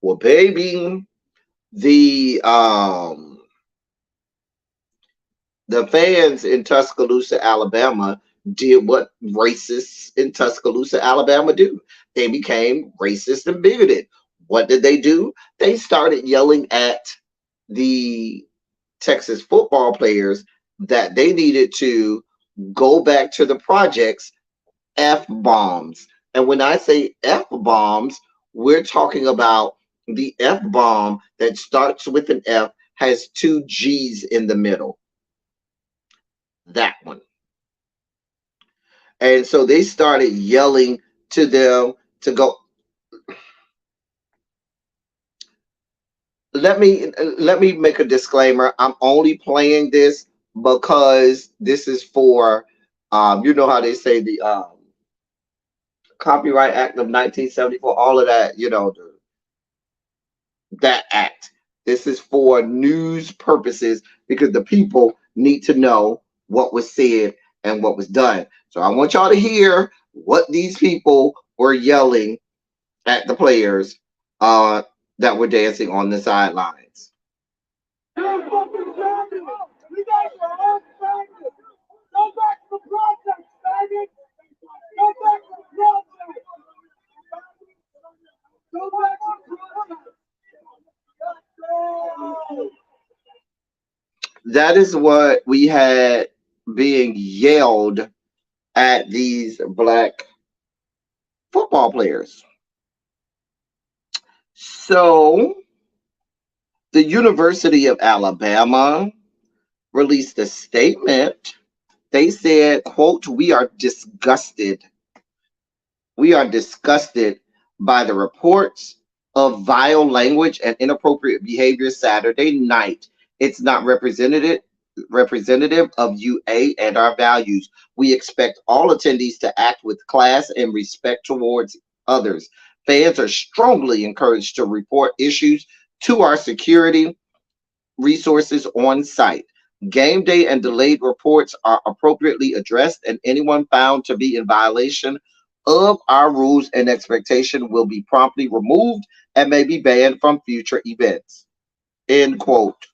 Well, baby, the fans in Tuscaloosa, Alabama did what racists in Tuscaloosa, Alabama do. They became racist and bigoted. What did they do? They started yelling at the Texas football players that they needed to go back to the projects, F-bombs. And when I say F-bombs, we're talking about the F-bomb that starts with an F, has two G's in the middle. That one. And so they started yelling to them to go. Let me make a disclaimer. I'm only playing this because this is for you know how they say the Copyright Act of 1974, all of that, you know, that act. This is for news purposes because the people need to know what was said and what was done. So I want y'all to hear what these people were yelling at the players that were dancing on the sidelines. That is what we had being yelled at these black football players. So the University of Alabama released a statement. They said, quote, "We are disgusted. We are disgusted by the reports of vile language and inappropriate behavior Saturday night. It's not representative of UA and our values. We expect all attendees to act with class and respect towards others. Fans are strongly encouraged to report issues to our security resources on site. Game day and delayed reports are appropriately addressed, and anyone found to be in violation of our rules and expectation will be promptly removed and may be banned from future events. End quote.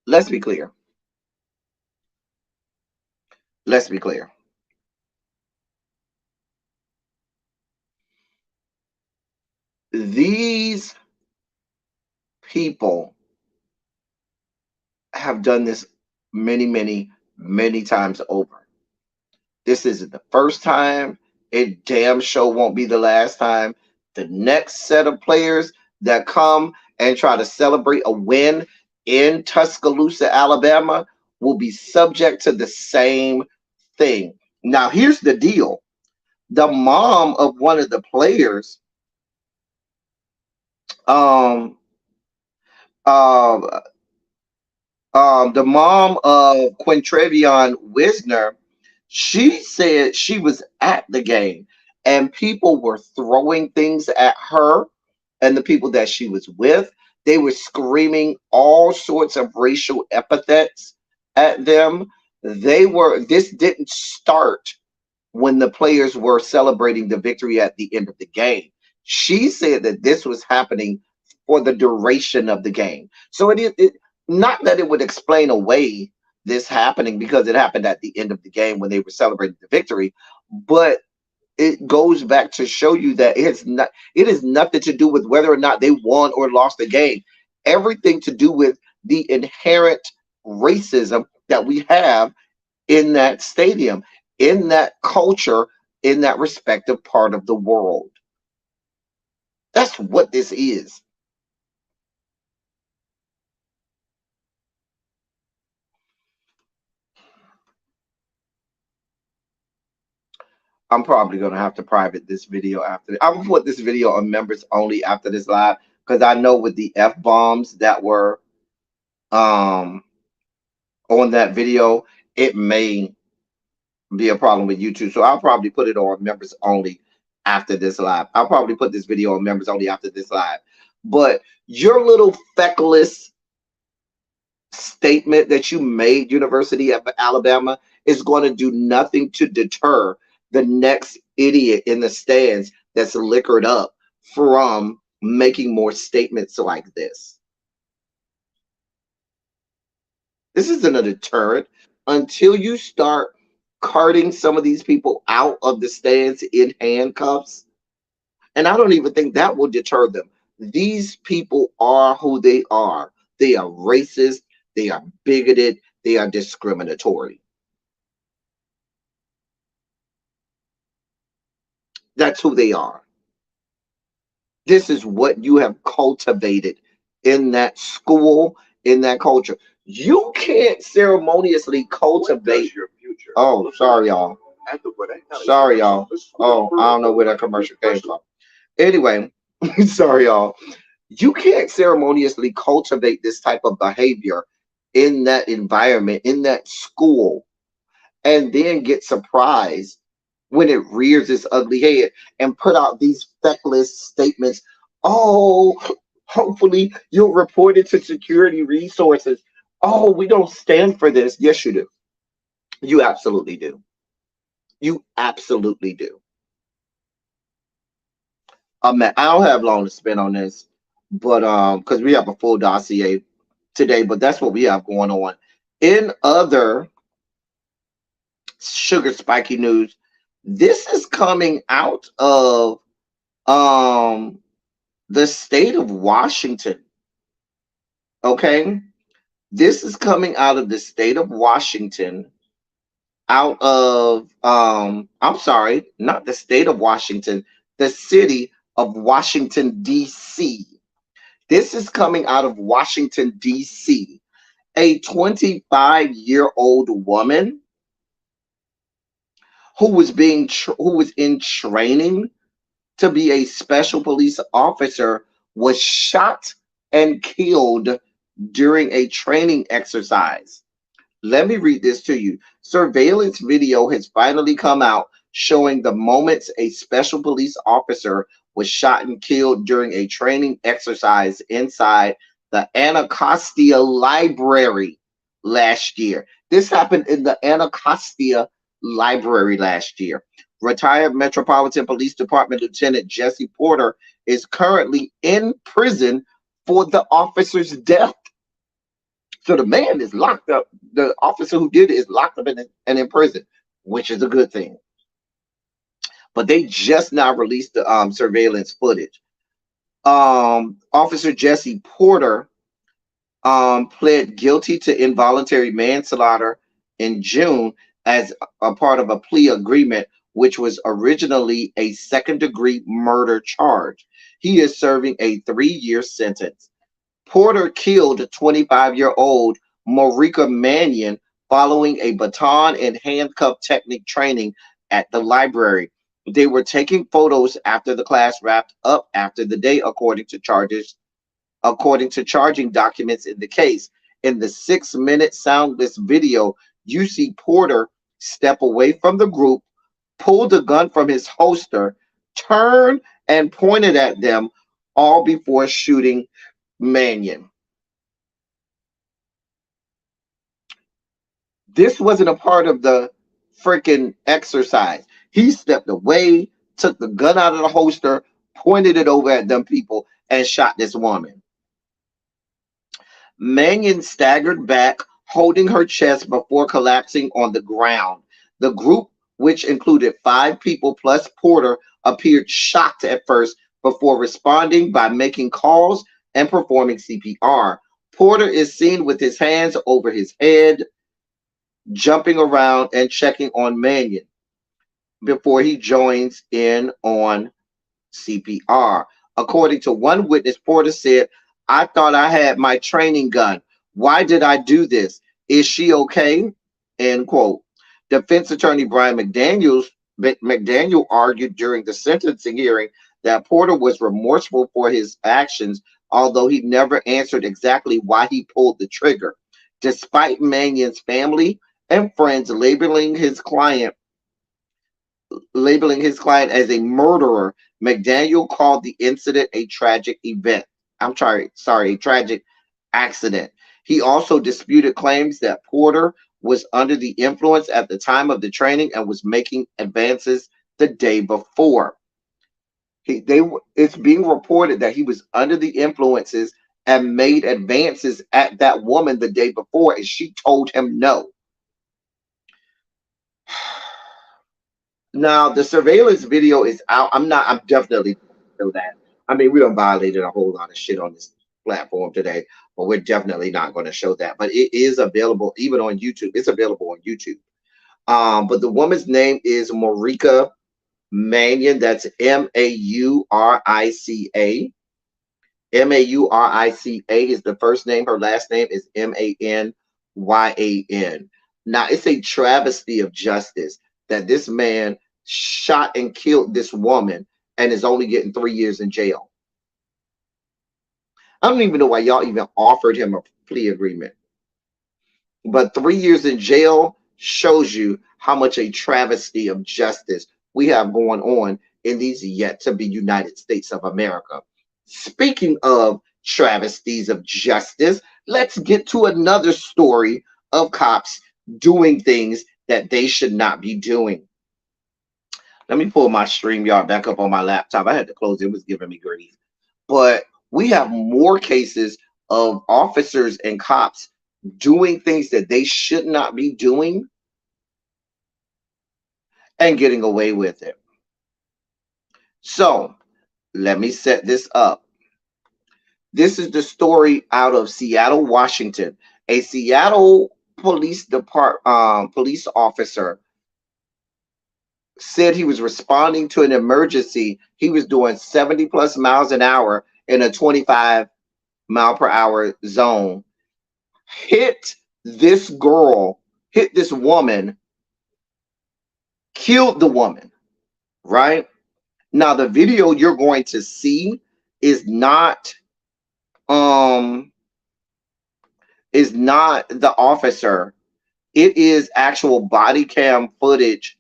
Let's be clear. Let's be clear. These people have done this many, many, many times over. This isn't the first time. It damn sure won't be the last time. The next set of players that come and try to celebrate a win in Tuscaloosa, Alabama, will be subject to the same thing. Now, here's the deal. The mom of one of the players, um, uh, the mom of Quintrevion Wisner, she said she was at the game and people were throwing things at her and the people that she was with. They were screaming all sorts of racial epithets at them. This didn't start when the players were celebrating the victory at the end of the game. She said that this was happening for the duration of the game. So not that it would explain away this happening because it happened at the end of the game when they were celebrating the victory, but it goes back to show you that it is nothing to do with whether or not they won or lost the game. Everything to do with the inherent racism that we have in that stadium, in that culture, in that respective part of the world. That's what this is. I'm probably going to have to private this video after. I'm going to put this video on members only after this live because I know with the F-bombs that were on that video, it may be a problem with YouTube. So I'll probably put it on members only after this live. I'll probably put this video on members only after this live. But your little feckless statement that you made, University of Alabama, is going to do nothing to deter the next idiot in the stands that's liquored up from making more statements like this. This isn't a deterrent until you start carting some of these people out of the stands in handcuffs. And I don't even think that will deter them. These people are who they are. They are racist. They are bigoted. They are discriminatory. That's who they are. This is what you have cultivated in that school, in that culture. You can't ceremoniously cultivate your future. Oh, sorry, y'all. Sorry, y'all. Oh, I don't know where that commercial came from. Anyway, sorry, y'all. You can't ceremoniously cultivate this type of behavior in that environment, in that school, and then get surprised when it rears its ugly head and put out these feckless statements. Oh, hopefully you'll report it to security resources. Oh, we don't stand for this. Yes, you do. You absolutely do. You absolutely do. Man, I don't have long to spend on this, but because we have a full dossier today, but that's what we have going on. In other sugar spiky news, this is coming out of the state of Washington. Okay, this is coming out of the state of Washington, out of I'm sorry, not the state of Washington, the city of Washington, D.C. This is coming out of Washington, D.C. A 25-year-old woman who was in training to be a special police officer was shot and killed during a training exercise. Let me read this to you. Surveillance video has finally come out showing the moments a special police officer was shot and killed during a training exercise inside the Anacostia Library last year. This happened in the Anacostia Library last year. Retired Metropolitan Police Department Lieutenant Jesse Porter is currently in prison for the officer's death. So the man is locked up. The officer who did it is locked up and in prison, which is a good thing. But they just now released the surveillance footage. Officer Jesse Porter pled guilty to involuntary manslaughter in June as a part of a plea agreement, which was originally a second-degree murder charge. He is serving a 3-year sentence. Porter killed 25-year-old Marika Mannion following a baton and handcuff technique training at the library. They were taking photos after the class wrapped up after the day, according to charging documents in the case. In the 6-minute soundless video, you see Porter step away from the group, pull the gun from his holster, turn and point it at them, all before shooting Mannion. This wasn't a part of the freaking exercise. He stepped away, took the gun out of the holster, pointed it over at them people, and shot this woman. Mannion staggered back, holding her chest before collapsing on the ground. The group, which included 5 people plus Porter, appeared shocked at first before responding by making calls and performing CPR. Porter is seen with his hands over his head, jumping around and checking on Mannion before he joins in on CPR. According to one witness, Porter said, "I thought I had my training gun. Why did I do this? Is she okay?" End quote. Defense attorney Brian McDaniel argued during the sentencing hearing that Porter was remorseful for his actions, although he never answered exactly why he pulled the trigger. Despite Mannion's family and friends labeling his client as a murderer, McDaniel called the incident a tragic event. A tragic accident. He also disputed claims that Porter was under the influence at the time of the training and was making advances the day before. It's being reported that he was under the influences and made advances at that woman the day before, and she told him no. Now, the surveillance video is out. I'm definitely know that. I mean, we done violated a whole lot of shit on this platform today, but we're definitely not going to show that. But it is available even on YouTube. It's available on YouTube. But the woman's name is Marika Mannion. That's Maurica. Maurica is the first name. Her last name is Manyan. Now, it's a travesty of justice that this man shot and killed this woman and is only getting 3 years in jail. I don't even know why y'all even offered him a plea agreement. But 3 years in jail shows you how much a travesty of justice we have going on in these yet to be United States of America. Speaking of travesties of justice, let's get to another story of cops doing things that they should not be doing. Let me pull my StreamYard back up on my laptop. I had to close it. It was giving me grief. But we have more cases of officers and cops doing things that they should not be doing and getting away with it. So let me set this up. This is the story out of Seattle, Washington. A Seattle police officer said he was responding to an emergency. He was doing 70 plus miles an hour in a 25 mile per hour zone. Hit this woman, killed the woman, right? Now, the video you're going to see is not the officer. It is actual body cam footage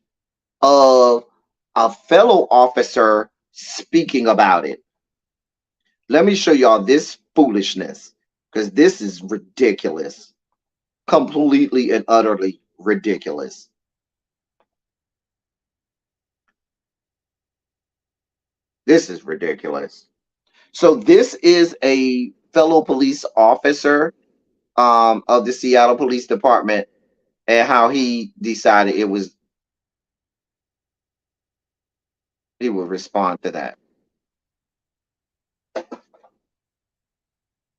of a fellow officer speaking about it. Let me show y'all this foolishness. because this is ridiculous. Completely and utterly ridiculous. This is ridiculous. So this is a fellow police officer of the Seattle Police Department, and how he decided he would respond to that.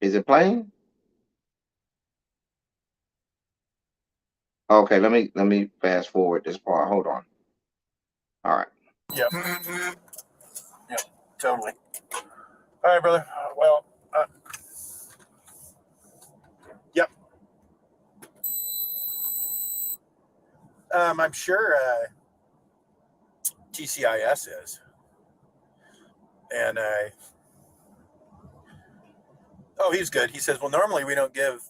Is it playing? Okay, let me fast forward this part. Hold on. All right. Yep. Yep. Totally. All right, brother. Well, yep. I'm sure TCIS is, and oh, he's good. He says, well, normally we don't give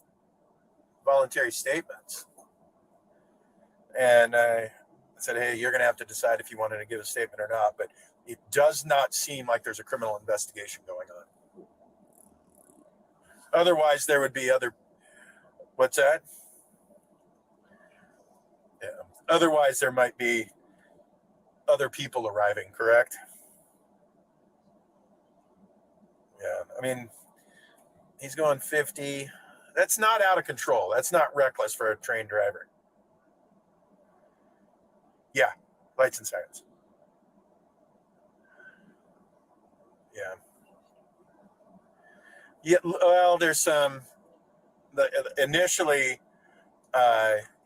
voluntary statements, and I said, hey, you're going to have to decide if you wanted to give a statement or not, but it does not seem like there's a criminal investigation going on. Otherwise, there would be other, what's that? Yeah. Otherwise, there might be other people arriving, correct? Yeah, I mean, he's going 50. That's not out of control. That's not reckless for a trained driver. Yeah, lights and sirens. Yeah. Yeah, well, there's some, initially,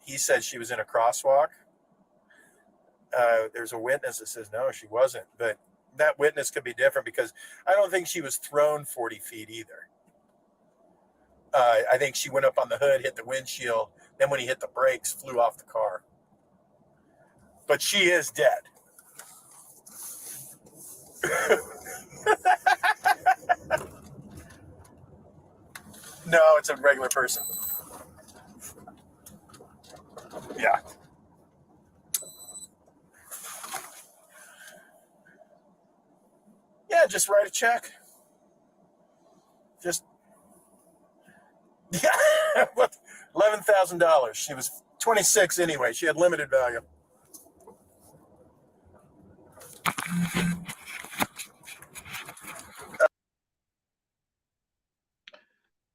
he said she was in a crosswalk. There's a witness that says, no, she wasn't. But that witness could be different because I don't think she was thrown 40 feet either. I think she went up on the hood, hit the windshield. Then when he hit the brakes, flew off the car. But she is dead. No, it's a regular person. Yeah. Yeah, just write a check. Just, yeah, $11,000. She was 26 anyway. She had limited value.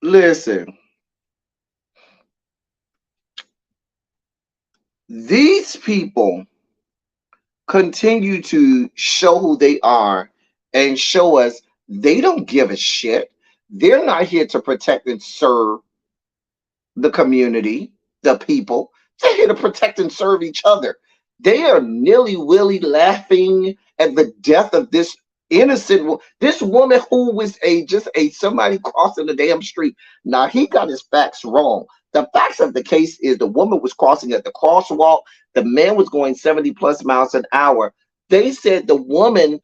Listen, these people continue to show who they are and show us they don't give a shit. They're not here to protect and serve the community, the people. They're here to protect and serve each other. They are nilly-willy laughing at the death of this innocent, this woman who was just somebody crossing the damn street. Now, he got his facts wrong. The facts of the case is the woman was crossing at the crosswalk. The man was going 70 plus miles an hour. They said the woman,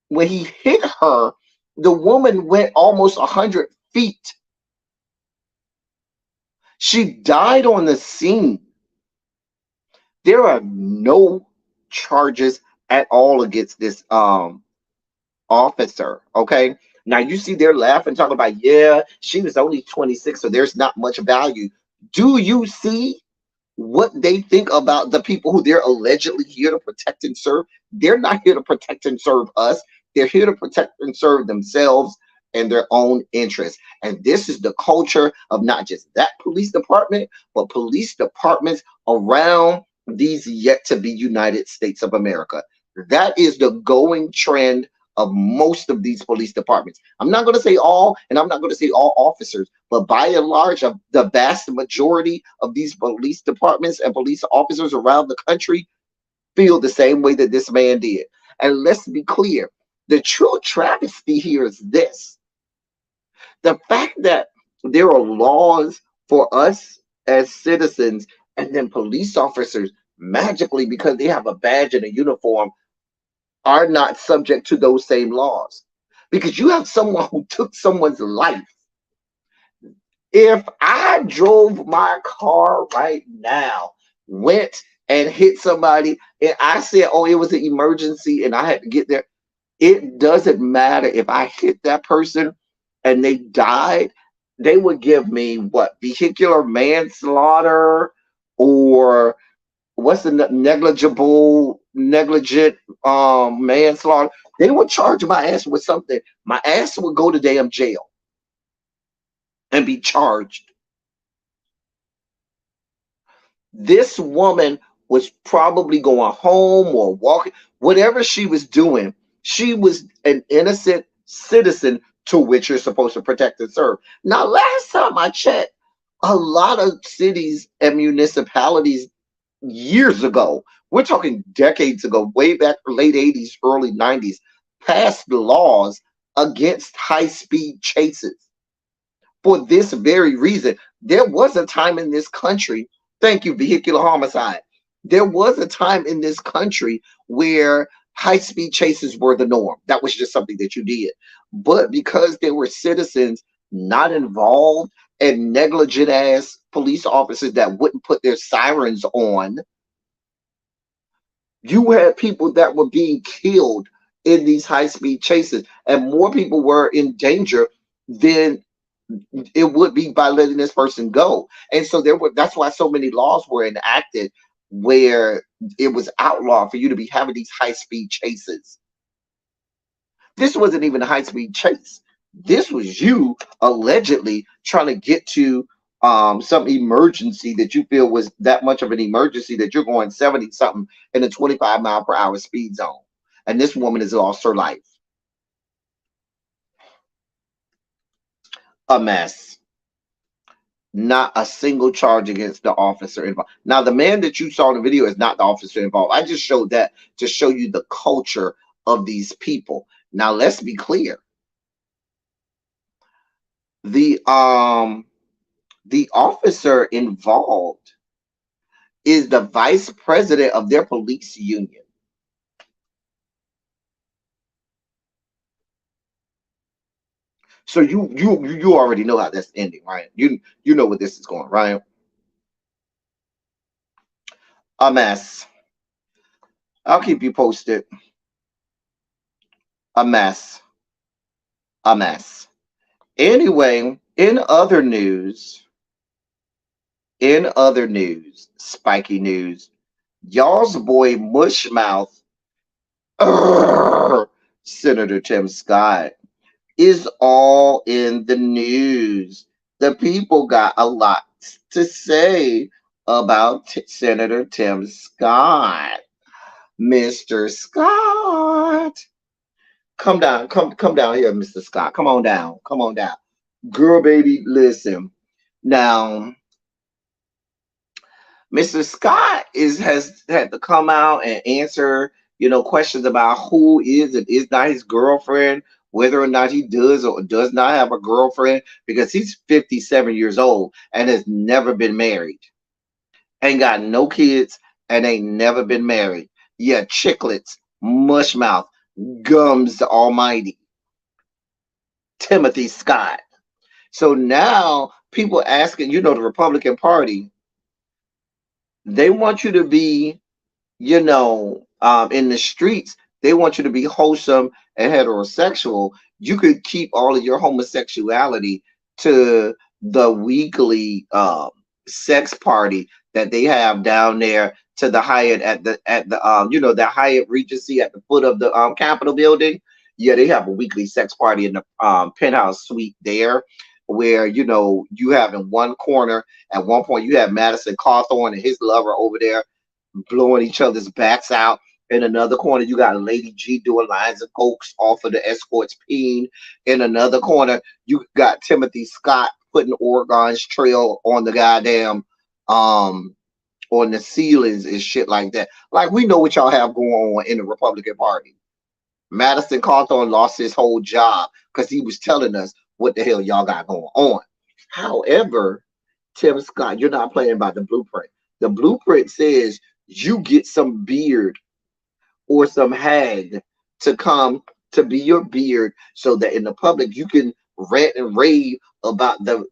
when he hit her, the woman went almost 100 feet. She died on the scene. There are no charges at all against this officer. Okay. Now you see they're laughing, talking about, yeah, she was only 26, so there's not much value. Do you see what they think about the people who they're allegedly here to protect and serve? They're not here to protect and serve us. They're here to protect and serve themselves and their own interests. And this is the culture of not just that police department, but police departments around these yet to be United States of America. That is the going trend of most of these police departments. I'm not going to say all, and I'm not going to say all officers, but by and large, the vast majority of these police departments and police officers around the country feel the same way that this man did. And let's be clear, the true travesty here is this. The fact that there are laws for us as citizens, and then police officers magically, because they have a badge and a uniform, are not subject to those same laws. Because you have someone who took someone's life. If I drove my car right now, went and hit somebody, and I said, oh, it was an emergency and I had to get there, it doesn't matter if I hit that person and they died. they would give me what, vehicular manslaughter, or what's the negligent manslaughter. They would charge my ass with something. My ass would go to damn jail and be charged. This woman was probably going home or walking, whatever she was doing. She was an innocent citizen to which you're supposed to protect and serve. Now, last time I checked, a lot of cities and municipalities years ago, we're talking decades ago, way back late 80s, early 90s, passed laws against high-speed chases for this very reason. There was a time in this country, thank you, vehicular homicide. There was a time in this country where high-speed chases were the norm. That was just something that you did. But because there were citizens not involved and negligent ass police officers that wouldn't put their sirens on, you had people that were being killed in these high-speed chases, and more people were in danger than it would be by letting this person go. And so that's why so many laws were enacted where it was outlawed for you to be having these high-speed chases. This wasn't even a high-speed chase. This was you allegedly trying to get to some emergency that you feel was that much of an emergency that you're going 70 something in a 25-mile-per-hour speed zone. And this woman has lost her life. A mess. Not a single charge against the officer involved. Now, the man that you saw in the video is not the officer involved. I just showed that to show you the culture of these people. Now, let's be clear. The officer involved is the vice president of their police union. So you already know how that's ending, right? You know where this is going, right? A mess. I'll keep you posted. A mess. A mess. Anyway, in other news, spiky news, y'all's boy Mushmouth, Senator Tim Scott, is all in the news. The people got a lot to say about Senator Tim Scott. Mr. Scott. Come down here, Mr. Scott. Come on down. Girl, baby, listen. Now, Mr. Scott has had to come out and answer, questions about who is and is not his girlfriend, whether or not he does or does not have a girlfriend, because he's 57 years old and has never been married. Ain't got no kids and ain't never been married. Yeah, chicklets, mushmouth, gums almighty. Timothy Scott. So now people asking, the Republican Party, they want you to be, in the streets, they want you to be wholesome and heterosexual. You could keep all of your homosexuality to the weekly sex party that they have down there to the Hyatt at the the Hyatt Regency at the foot of the Capitol building. Yeah, they have a weekly sex party in the penthouse suite there, where you have in one corner at one point you have Madison Cawthorn and his lover over there blowing each other's backs out. In another corner, you got Lady G doing lines of cokes off of the escort's peen. In another corner, you got Timothy Scott putting Oregon's Trail on the goddamn on the ceilings and shit like that. Like, we know what y'all have going on in the Republican Party. Madison Cawthorn lost his whole job because he was telling us what the hell y'all got going on. However, Tim Scott, you're not playing by the blueprint. The blueprint says you get some beard or some hag to come to be your beard so that in the public you can rant and rave about the,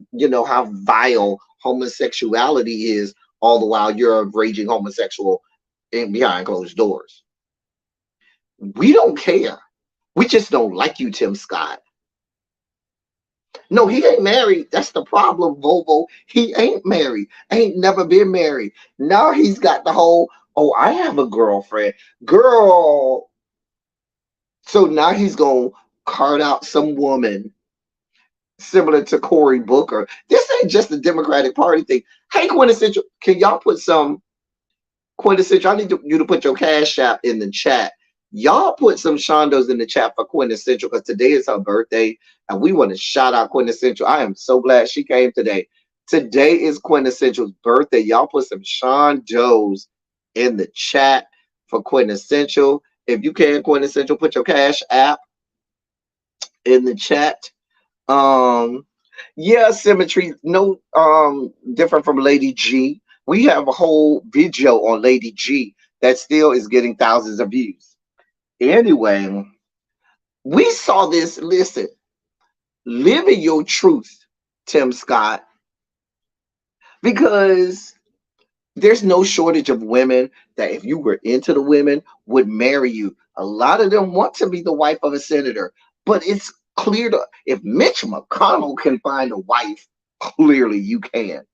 how vile homosexuality is, all the while you're a raging homosexual behind closed doors. We don't care. We just don't like you, Tim Scott. No, he ain't married. That's the problem, Volvo. He ain't married. Ain't never been married. Now he's got the whole, oh, I have a girlfriend. Girl. So now he's going to cart out some woman similar to Cory Booker. This ain't just a Democratic Party thing. Hey, Quintessential, can y'all put some Quintessential? I need you to put your Cash App in the chat. Y'all put some Shondos in the chat for Quintessential because today is her birthday and we want to shout out Quintessential. I am so glad she came today. Today is Quintessential's birthday. Y'all put some Shondos in the chat for Quintessential. If you can, Quintessential, put your Cash App in the chat. Yeah, Symmetry, no different from Lady G. We have a whole video on Lady G that still is getting thousands of views. Anyway, we saw this. Listen, living your truth, Tim Scott, because there's no shortage of women that if you were into the women would marry you. A lot of them want to be the wife of a senator, but it's clear to if Mitch McConnell can find a wife, clearly you can.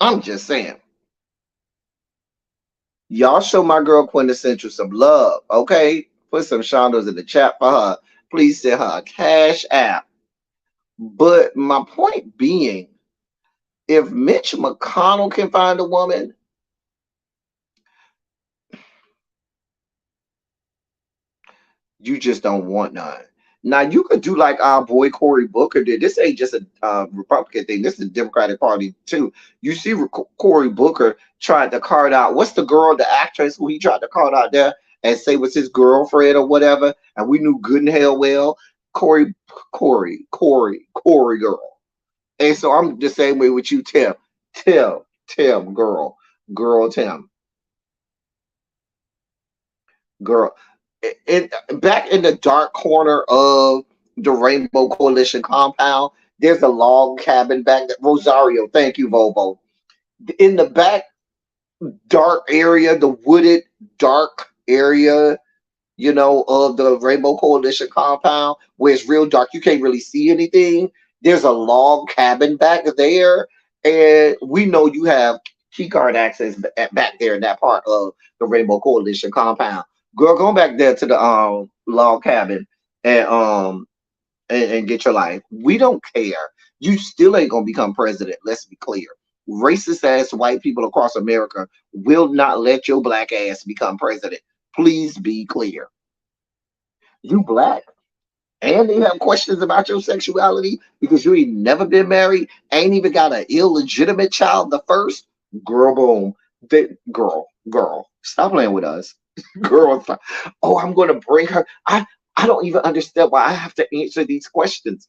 I'm just saying. Y'all show my girl Quintessential some love, okay? Put some Shondos in the chat for her. Please send her a Cash App. But my point being, if Mitch McConnell can find a woman, you just don't want none. Now, you could do like our boy Cory Booker did. This ain't just a Republican thing. This is the Democratic Party, too. You see Cory Booker tried to card out, what's the girl, the actress who he tried to card out there and say was his girlfriend or whatever, and we knew good and hell well, Cory girl. And so I'm the same way with you, Tim, girl, Tim. Girl, back in the dark corner of the Rainbow Coalition compound, there's a log cabin back there. Rosario, thank you, Volvo. In the back dark area, the wooded dark area, you know, of the Rainbow Coalition compound, where it's real dark, you can't really see anything. There's a log cabin back there, and we know you have keycard access back there in that part of the Rainbow Coalition compound. Girl, go back there to the log cabin and get your life. We don't care. You still ain't gonna become president. Let's be clear. Racist ass white people across America will not let your black ass become president. Please be clear. You black, and they have questions about your sexuality because you ain't never been married, ain't even got an illegitimate child. The first girl, boom, girl, stop playing with us. Girl, oh, I'm gonna bring her. I don't even understand why I have to answer these questions.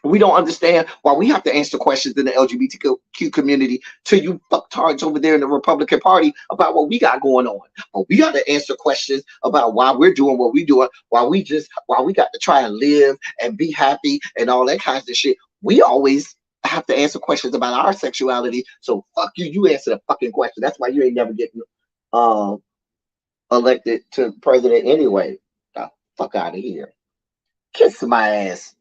We don't understand why we have to answer questions in the LGBTQ community to you fucktards over there in the Republican Party about what we got going on. But we got to answer questions about why we're doing what we're doing, why we got to try and live and be happy and all that kinds of shit. We always have to answer questions about our sexuality. So fuck you. You answer the fucking question. That's why you ain't never getting elected to president anyway. The fuck out of here. Kiss my ass.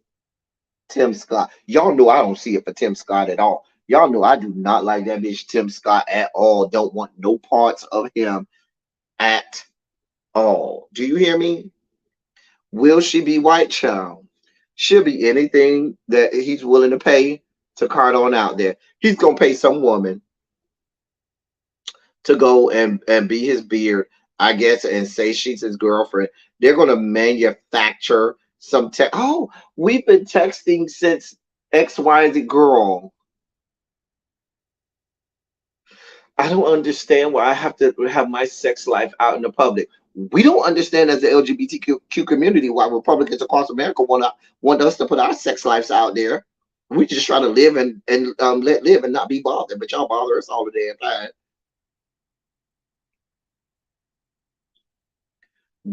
Tim Scott. Y'all know I don't see it for Tim Scott at all. Y'all know I do not like that bitch Tim Scott at all. Don't want no parts of him at all. Do you hear me? Will she be white, child? She'll be anything that he's willing to pay to cart on out there. He's going to pay some woman to go and be his beard, I guess, and say she's his girlfriend. They're going to manufacture some text. Oh, we've been texting since XYZ girl. I don't understand why I have to have my sex life out in the public. We don't understand as the LGBTQ community why Republicans across America want us to put our sex lives out there. We just try to live and let live and not be bothered, but y'all bother us all the damn time.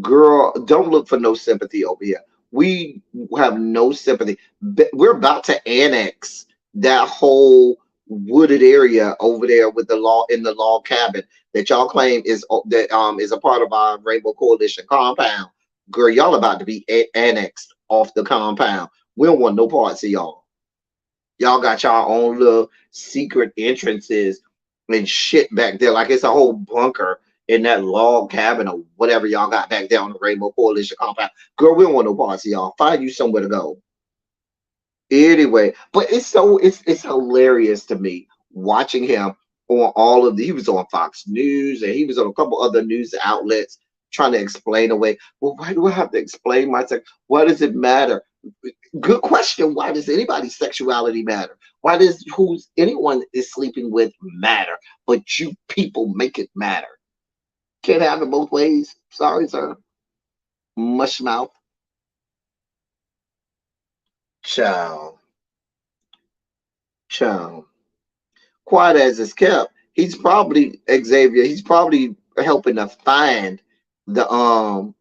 Girl, don't look for no sympathy over here. We have no sympathy. We're about to annex that whole wooded area over there with the log cabin that y'all claim is a part of our Rainbow Coalition compound. Girl, y'all about to be annexed off the compound. We don't want no parts of y'all. Y'all got y'all own little secret entrances and shit back there. Like it's a whole bunker in that log cabin or whatever y'all got back there on the Rainbow Coalition compound. Girl, we don't want no parts of y'all. Find you somewhere to go. Anyway, but it's hilarious to me watching him on all of the, he was on Fox News and he was on a couple other news outlets trying to explain away. Well, why do I have to explain myself? Why does it matter? Good question. Why does anybody's sexuality matter? Why does who's anyone is sleeping with matter? But you people make it matter. Can't have it both ways. Sorry, sir. Mush mouth. Child. Child. Quiet as it's kept, he's probably Xavier. He's probably helping to find the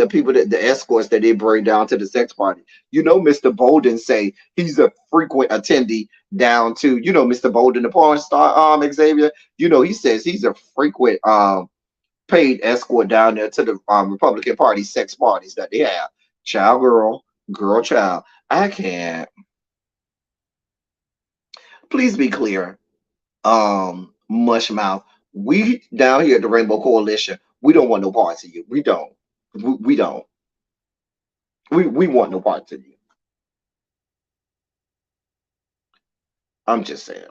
people that the escorts that they bring down to the sex party. You know, Mr. Bolden say he's a frequent attendee down to, you know, Mr. Bolden, the porn star, Xavier. You know, he says he's a frequent paid escort down there to the Republican Party sex parties that they have. Child, girl, child. I can't. Please be clear, mush mouth. We down here at the Rainbow Coalition, we don't want no parts of you. We don't. We don't. We want no parts of you. I'm just saying.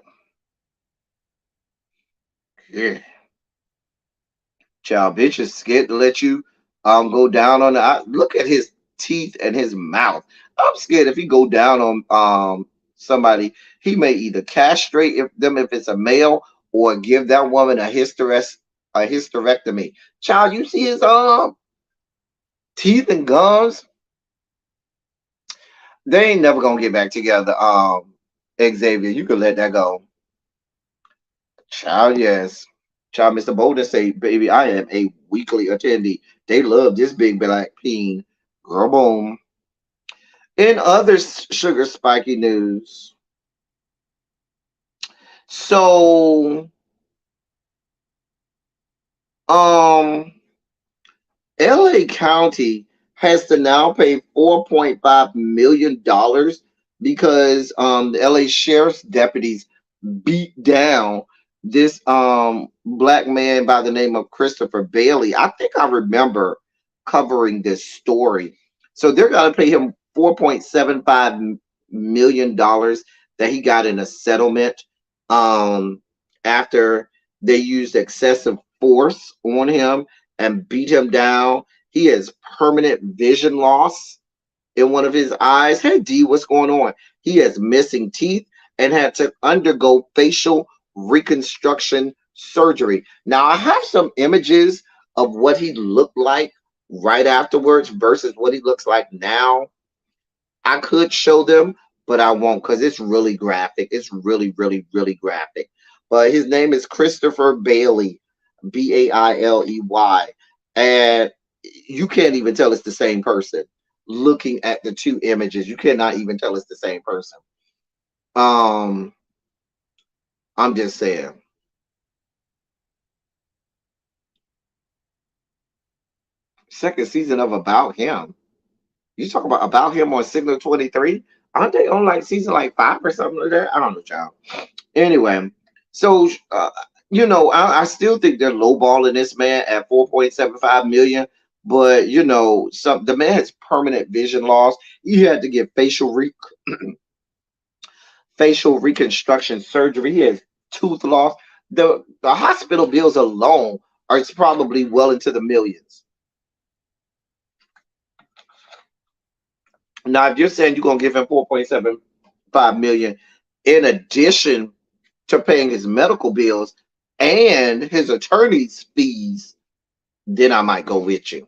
Yeah. Child, bitch is scared to let you go down on the look at his teeth and his mouth. I'm scared if he go down on somebody, he may either castrate them if it's a male or give that woman a hysterectomy. Child, you see his teeth and gums? They ain't never gonna get back together. Xavier, you can let that go. Child, yes. Child, Mr. Bolden say, baby, I am a weekly attendee. They love this big black peen. Girl, boom. In other sugar spiky news, so LA County has to now pay $4.5 million because the LA sheriff's deputies beat down this black man by the name of Christopher Bailey. I think I remember covering this story. So they're gonna pay him $4.75 million that he got in a settlement after they used excessive force on him and beat him down. He has permanent vision loss in one of his eyes. Hey D, what's going on? He has missing teeth and had to undergo facial reconstruction surgery. Now I have some images of what he looked like right afterwards versus what he looks like now. I could show them, but I won't because it's really graphic. It's really, really, really graphic. But his name is Christopher Bailey, Bailey, and you can't even tell it's the same person. Looking at the two images, you cannot even tell it's the same person. I'm just saying. Second season of About Him. You talk about him on Signal 23? Aren't they on like season like 5 or something like that? I don't know, child. Anyway, so you know, I still think they're lowballing this man at 4.75 million. But you know, the man has permanent vision loss. He had to get facial reconstruction surgery. He has tooth loss. The hospital bills alone are probably well into the millions. Now, if you're saying you're gonna give him 4.75 million in addition to paying his medical bills and his attorney's fees, then I might go with you.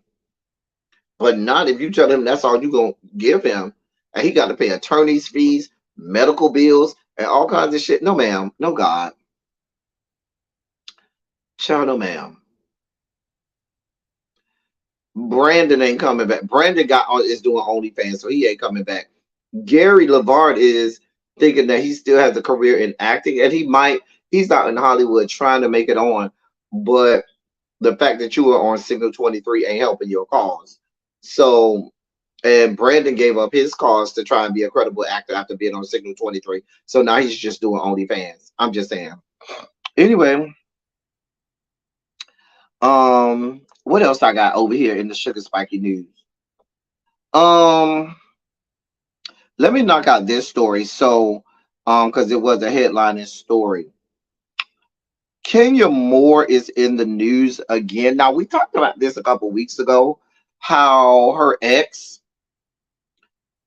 But not if you tell him that's all you're gonna give him, and he got to pay attorney's fees, medical bills, and all kinds of shit. No, ma'am. No, God. Child, no, ma'am. Brandon ain't coming back. Brandon is doing OnlyFans, so he ain't coming back. Gary Lavard is thinking that he still has a career in acting, and he's not in Hollywood trying to make it on, but the fact that you are on Signal 23 ain't helping your cause. So, and Brandon gave up his cause to try and be a credible actor after being on Signal 23. So now he's just doing OnlyFans. I'm just saying. Anyway, what else I got over here in the sugar spiky news? Um, let me knock out this story. So, because it was a headlining story. Kenya Moore is in the news again. Now we talked about this a couple weeks ago, how her ex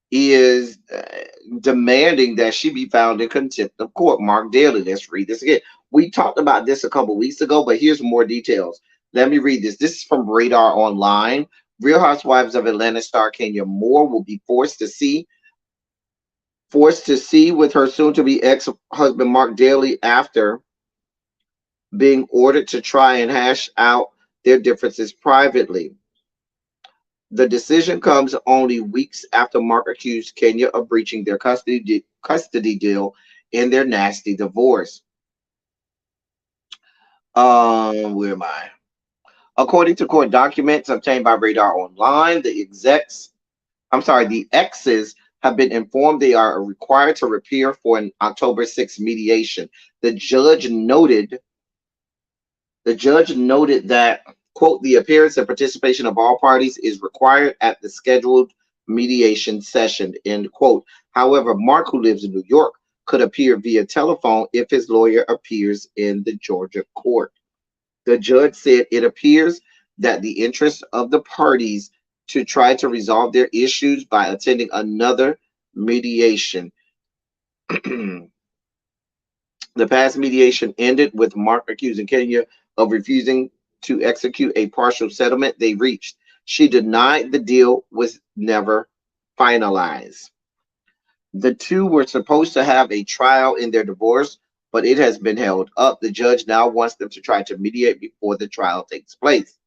is demanding that she be found in contempt of court. Mark Daly, let's read this again. We talked about this a couple weeks ago, but here's more details. Let me read this. This is from Radar Online. Real Housewives of Atlanta star Kenya Moore will be forced to see with her soon-to-be ex-husband Mark Daly after being ordered to try and hash out their differences privately. The decision comes only weeks after Mark accused Kenya of breaching their custody deal in their nasty divorce. Where am I? According to court documents obtained by Radar Online, the exes have been informed they are required to appear for an October 6th mediation. The judge noted that, quote, the appearance and participation of all parties is required at the scheduled mediation session, end quote. However, Mark, who lives in New York, could appear via telephone if his lawyer appears in the Georgia court. The judge said it appears that the interest of the parties to try to resolve their issues by attending another mediation. The past mediation ended with Mark accusing Kenya of refusing to execute a partial settlement they reached. She denied the deal was never finalized. The two were supposed to have a trial in their divorce, but it has been held up. The judge now wants them to try to mediate before the trial takes place.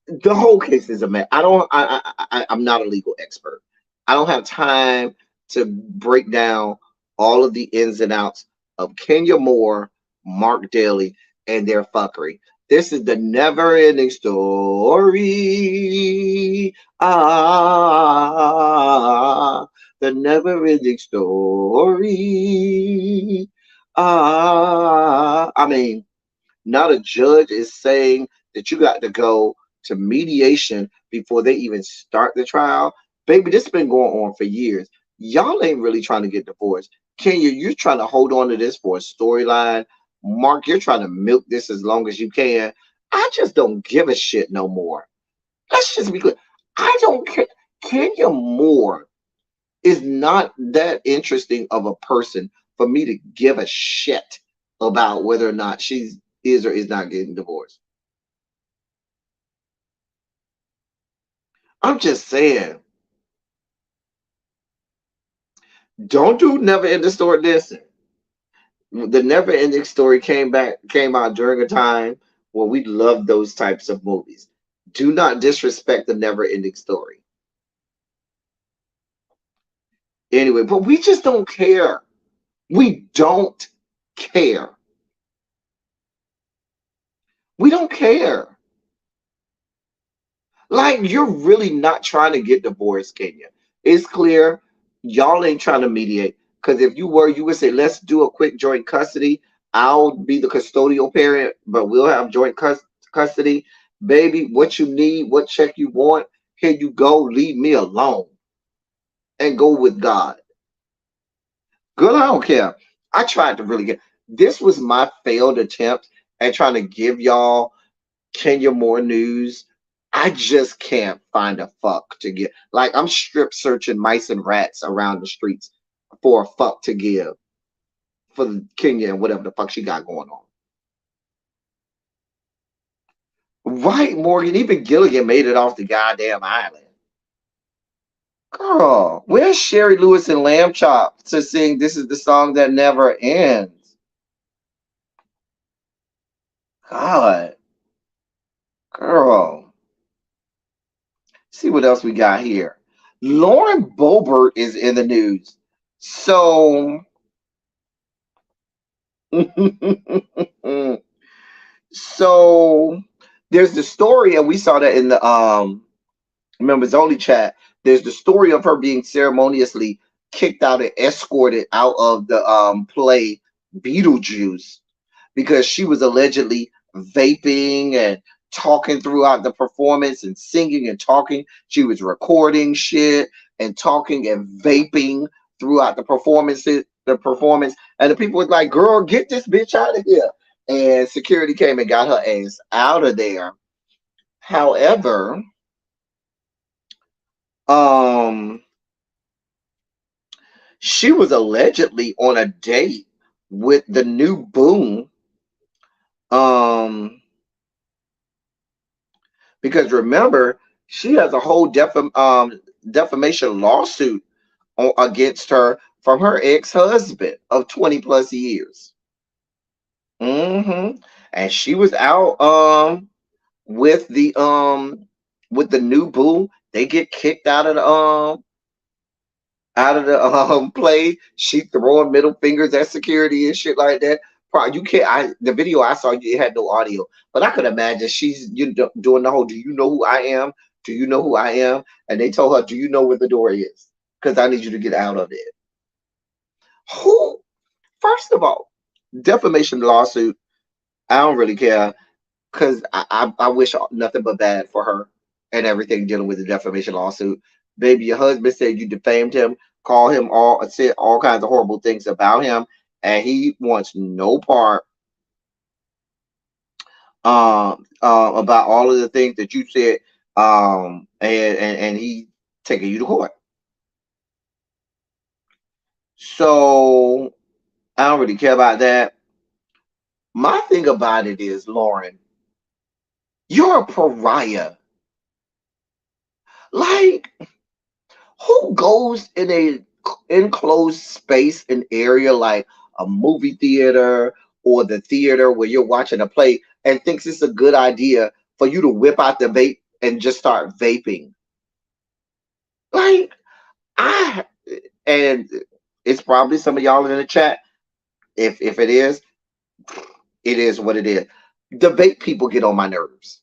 The whole case is a mess. I'm not a legal expert. I don't have time to break down all of the ins and outs of Kenya Moore, Mark Daly, and their fuckery. This is the never-ending story. The never-ending story. I mean, not a judge is saying that you got to go to mediation before they even start the trial. Baby, this has been going on for years. Y'all ain't really trying to get divorced. Kenya, you're trying to hold on to this for a storyline. Mark, you're trying to milk this as long as you can. I just don't give a shit no more. Let's just be clear. I don't care. Kenya Moore is not that interesting of a person for me to give a shit about whether or not she is or is not getting divorced. I'm just saying. Don't do Never Ending Story. Listen, the Never Ending Story came out during a time when we loved those types of movies. Do not disrespect the Never Ending Story. Anyway, but we just don't care. We don't care. We don't care. Like, you're really not trying to get divorced, Kenya. It's clear y'all ain't trying to mediate. Because if you were, you would say, let's do a quick joint custody. I'll be the custodial parent, but we'll have joint custody. Baby, what you need, what check you want, here you go. Leave me alone. And go with God. Girl, I don't care. I tried to really get. This was my failed attempt at trying to give y'all Kenya Moore news. I just can't find a fuck to get. Like, I'm strip searching mice and rats around the streets for a fuck to give for Kenya and whatever the fuck she got going on. Right, Morgan. Even Gilligan made it off the goddamn island. Girl, where's Sherry Lewis and Lamb Chop to sing This Is the Song That Never Ends? God. Girl. See what else we got here. Lauren Boebert is in the news. So, so there's the story, and we saw that in the members only chat, there's the story of her being ceremoniously kicked out and escorted out of the play Beetlejuice because she was allegedly vaping and talking throughout the performance and singing and talking. She was recording shit and talking and vaping throughout the performance. And the people was like, girl, get this bitch out of here. And security came and got her ass out of there. However, um, she was allegedly on a date with the new boom. Because remember, she has a whole defamation lawsuit against her from her ex-husband of 20 plus years. And she was out with the new boo. They get kicked out of the play. She throwing middle fingers at security and shit like that. You can't. The video I saw, it had no audio, but I could imagine she's doing the whole. Do you know who I am? Do you know who I am? And they told her, do you know where the door is? Because I need you to get out of it. Who? First of all, defamation lawsuit. I don't really care because I wish nothing but bad for her and everything dealing with the defamation lawsuit. Baby, your husband said you defamed him, said all kinds of horrible things about him, and he wants no part about all of the things that you said, and he taking you to court. So I don't really care about that. My thing about it is, Lauren, you're a pariah. Like, who goes in a enclosed space and area like a movie theater or the theater where you're watching a play and thinks it's a good idea for you to whip out the vape and just start vaping? Like, and it's probably some of y'all in the chat. If it is what it is. The vape people get on my nerves.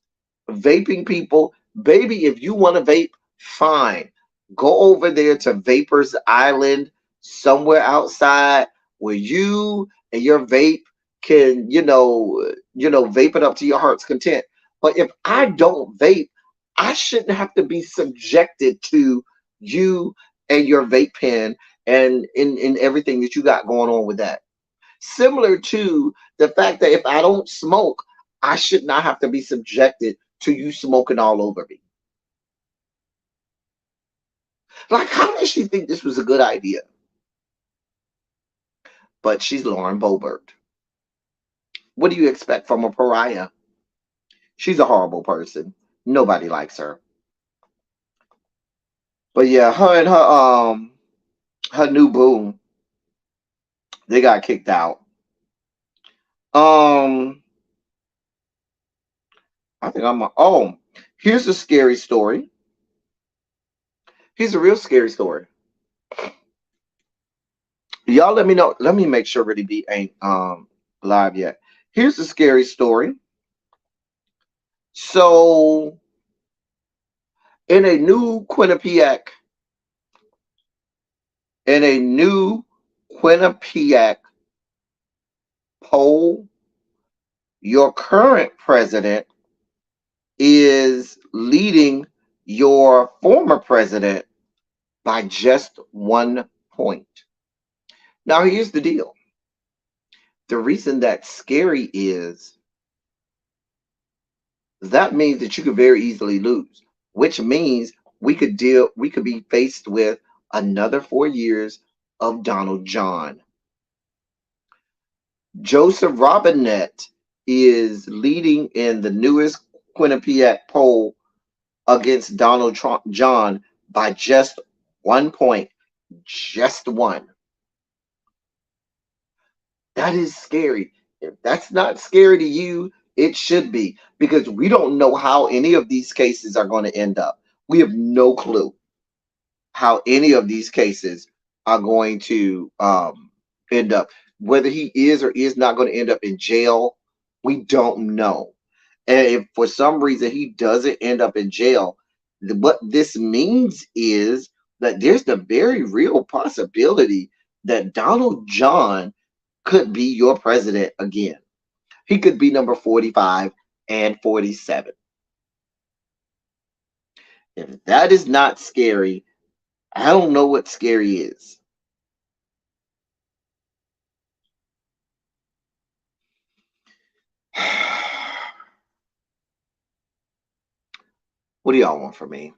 Vaping people, baby, if you want to vape, fine. Go over there to Vapors Island, somewhere outside where you and your vape can, vape it up to your heart's content. But if I don't vape, I shouldn't have to be subjected to you and your vape pen and in everything that you got going on with that. Similar to the fact that if I don't smoke, I should not have to be subjected to you smoking all over me. Like, how does she think this was a good idea? But she's Lauren Boebert. What do you expect from a pariah? She's a horrible person. Nobody likes her. But yeah, her and her new boo, they got kicked out. I think here's a scary story. Here's a real scary story. Y'all let me know. Let me make sure Really B ain't live yet. Here's a scary story. So in a new Quinnipiac poll, your current president is leading your former president by just 1 point. Now, here's the deal. The reason that's scary is that means that you could very easily lose, which means we could be faced with another 4 years of Donald John. Joseph Robinette is leading in the newest Quinnipiac poll against Donald John by just 1 point. Just one. That is scary. If that's not scary to you, it should be, because we don't know how any of these cases are going to end up. We have no clue how any of these cases are going to end up. Whether he is or is not going to end up in jail, we don't know. And if for some reason he doesn't end up in jail, What this means is that there's the very real possibility that Donald John could be your president again. He could be number 45 and 47. If that is not scary, I don't know what scary is. What do y'all want from me?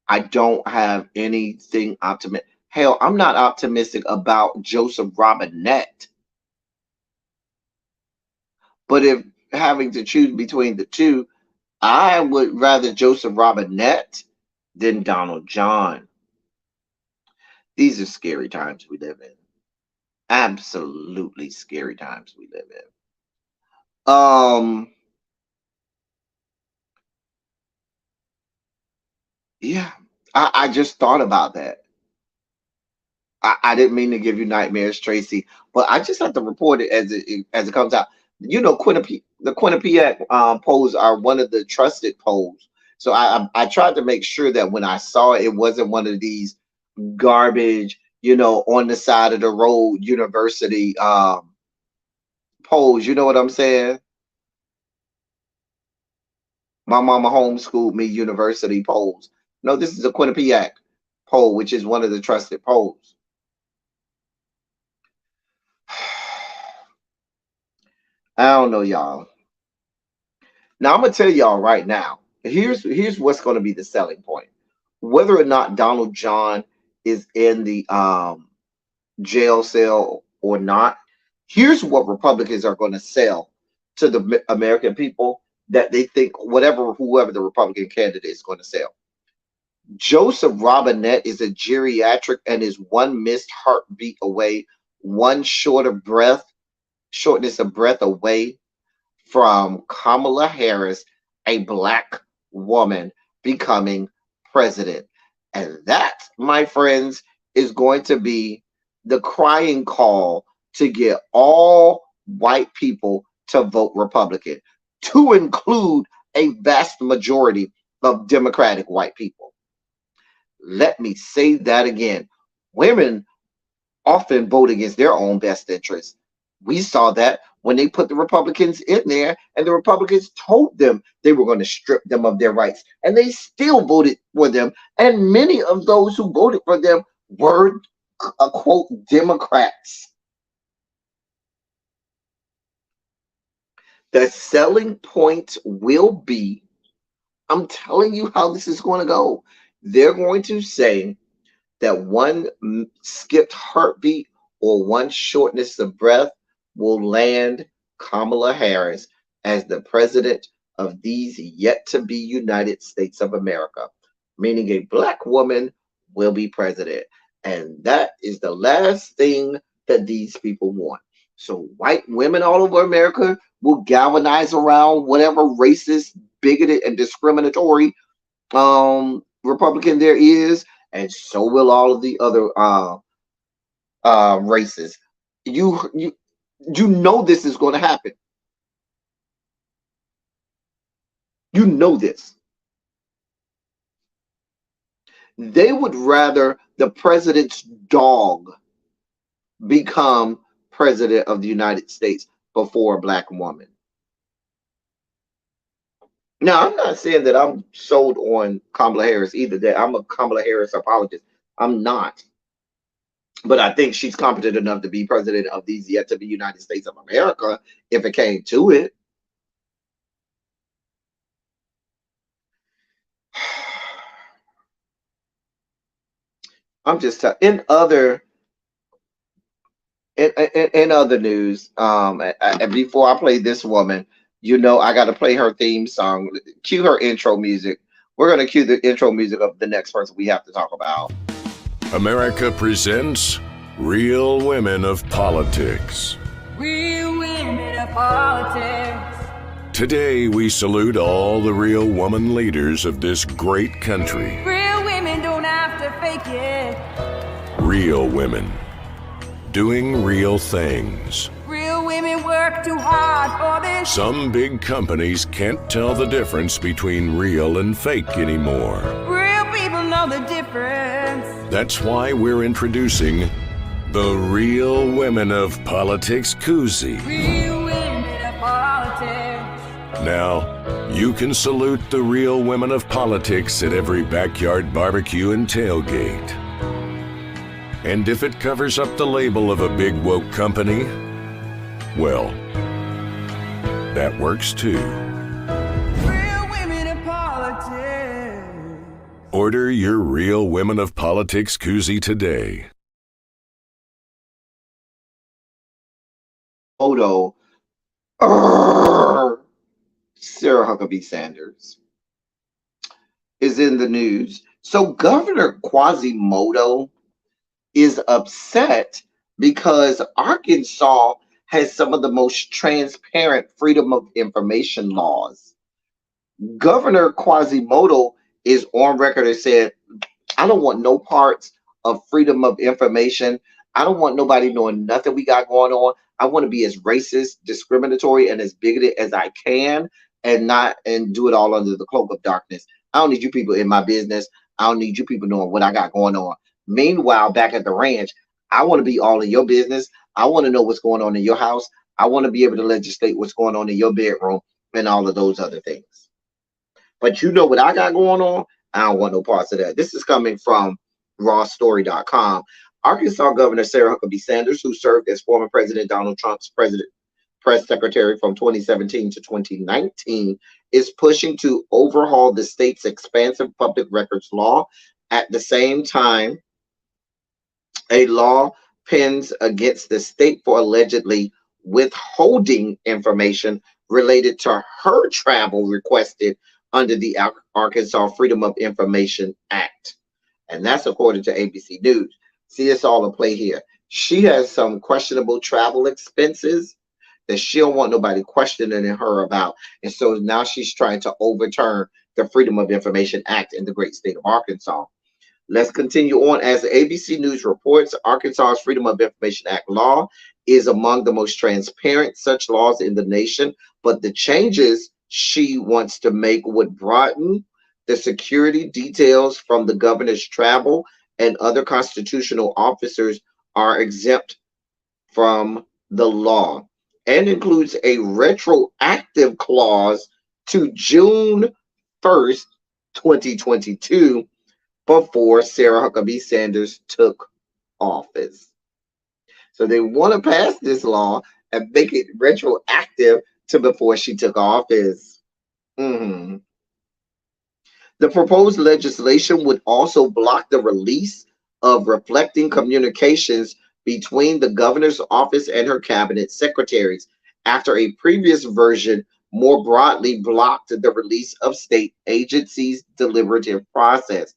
I don't have anything optimistic. Hell, I'm not optimistic about Joseph Robinette. But if having to choose between the two, I would rather Joseph Robinette than Donald John. These are scary times we live in. Absolutely scary times we live in. Yeah, I just thought about that. I didn't mean to give you nightmares, Tracy, but I just have to report it as it comes out. You know, the Quinnipiac polls are one of the trusted polls. So I tried to make sure that when I saw it, it wasn't one of these garbage, on the side of the road university polls. You know what I'm saying? My mama homeschooled me university polls. No, this is a Quinnipiac poll, which is one of the trusted polls. I don't know, y'all. Now I'm gonna tell y'all right now. Here's what's gonna be the selling point. Whether or not Donald John is in the jail cell or not, here's what Republicans are gonna sell to the American people that they think whoever the Republican candidate is going to sell. Joseph Robinette is a geriatric and is one missed heartbeat away, one shortness of breath away from Kamala Harris, a black woman, becoming president. And that, my friends, is going to be the crying call to get all white people to vote Republican, to include a vast majority of Democratic white people. Let me say that again. Women often vote against their own best interests. We saw that when they put the Republicans in there, and the Republicans told them they were going to strip them of their rights, and they still voted for them. And many of those who voted for them were, quote, Democrats. The selling point will be, I'm telling you how this is going to go. They're going to say that one skipped heartbeat or one shortness of breath will land Kamala Harris as the president of these yet to be United States of America, meaning a black woman will be president. And that is the last thing that these people want. So white women all over America will galvanize around whatever racist, bigoted, and discriminatory Republican there is, and so will all of the other races. You know this is going to happen. You know this. They would rather the president's dog become president of the United States before a black woman. Now, I'm not saying that I'm sold on Kamala Harris either, that I'm a Kamala Harris apologist. I'm not. But I think she's competent enough to be president of these yet to be United States of America if it came to it. I'm just in other news. And before I play this woman, I got to play her theme song. Cue her intro music. We're going to cue the intro music of the next person we have to talk about. America presents Real Women of Politics. Real women of politics. Today we salute all the real woman leaders of this great country. Real women don't have to fake it. Real women doing real things. Real women work too hard for this. Some big companies can't tell the difference between real and fake anymore. Real people know the difference. That's why we're introducing the Real Women of Politics koozie. Real women of politics. Now, you can salute the real women of politics at every backyard barbecue and tailgate. And if it covers up the label of a big woke company, well, that works too. Real women of politics. Order your Real Women of Politics koozie today. Sarah Huckabee Sanders is in the news. So Governor Quasimodo is upset because Arkansas has some of the most transparent freedom of information laws. Governor Quasimodo is on record and said, I don't want no parts of freedom of information. I don't want nobody knowing nothing we got going on. I want to be as racist, discriminatory, and as bigoted as I can, and do it all under the cloak of darkness. I don't need you people in my business. I don't need you people knowing what I got going on. Meanwhile, back at the ranch, I want to be all in your business. I want to know what's going on in your house. I want to be able to legislate what's going on in your bedroom and all of those other things. But you know what I got going on? I don't want no parts of that. This is coming from rawstory.com. Arkansas Governor Sarah Huckabee Sanders, who served as former President Donald Trump's press secretary from 2017 to 2019, is pushing to overhaul the state's expansive public records law. At the same time, a law pens against the state for allegedly withholding information related to her travel requested under the Arkansas Freedom of Information Act. And that's according to ABC News. See, it's all a play here. She has some questionable travel expenses that she don't want nobody questioning her about. And so now she's trying to overturn the Freedom of Information Act in the great state of Arkansas. Let's continue on. As the ABC News reports, Arkansas's Freedom of Information Act law is among the most transparent such laws in the nation, but the changes she wants to make would broaden the security details from the governor's travel, and other constitutional officers are exempt from the law, and includes a retroactive clause to June 1st, 2022, before Sarah Huckabee Sanders took office. So they want to pass this law and make it retroactive to before she took office. The proposed legislation would also block the release of reflecting communications between the governor's office and her cabinet secretaries, after a previous version more broadly blocked the release of state agencies' deliberative process.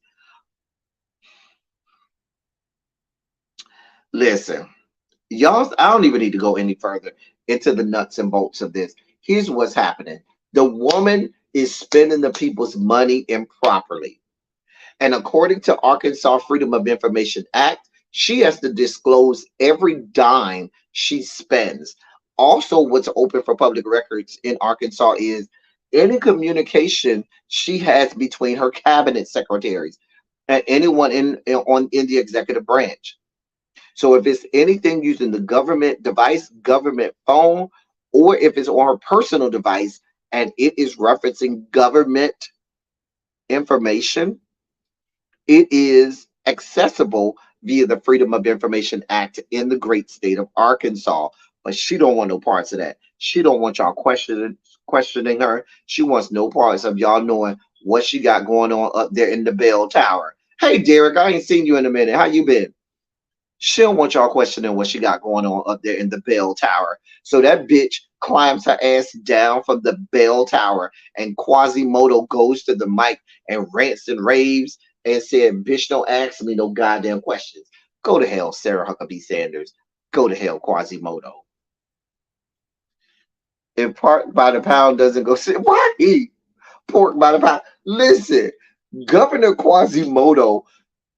Listen, y'all, I don't even need to go any further into the nuts and bolts of this. Here's what's happening. The woman is spending the people's money improperly. And according to Arkansas Freedom of Information Act, she has to disclose every dime she spends. Also, what's open for public records in Arkansas is any communication she has between her cabinet secretaries and anyone in the executive branch. So if it's anything using the government device, government phone, or if it's on her personal device and it is referencing government information, it is accessible via the Freedom of Information Act in the great state of Arkansas. But she don't want no parts of that. She don't want y'all questioning her. She wants no parts of y'all knowing what she got going on up there in the bell tower. Hey, Derek, I ain't seen you in a minute. How you been? She don't want y'all questioning what she got going on up there in the bell tower. So that bitch climbs her ass down from the bell tower, and Quasimodo goes to the mic and rants and raves and said, bitch, don't ask me no goddamn questions. Go to hell, Sarah Huckabee Sanders. Go to hell, Quasimodo. If pork by the pound doesn't go sit, why eat pork by the pound? Listen, Governor Quasimodo,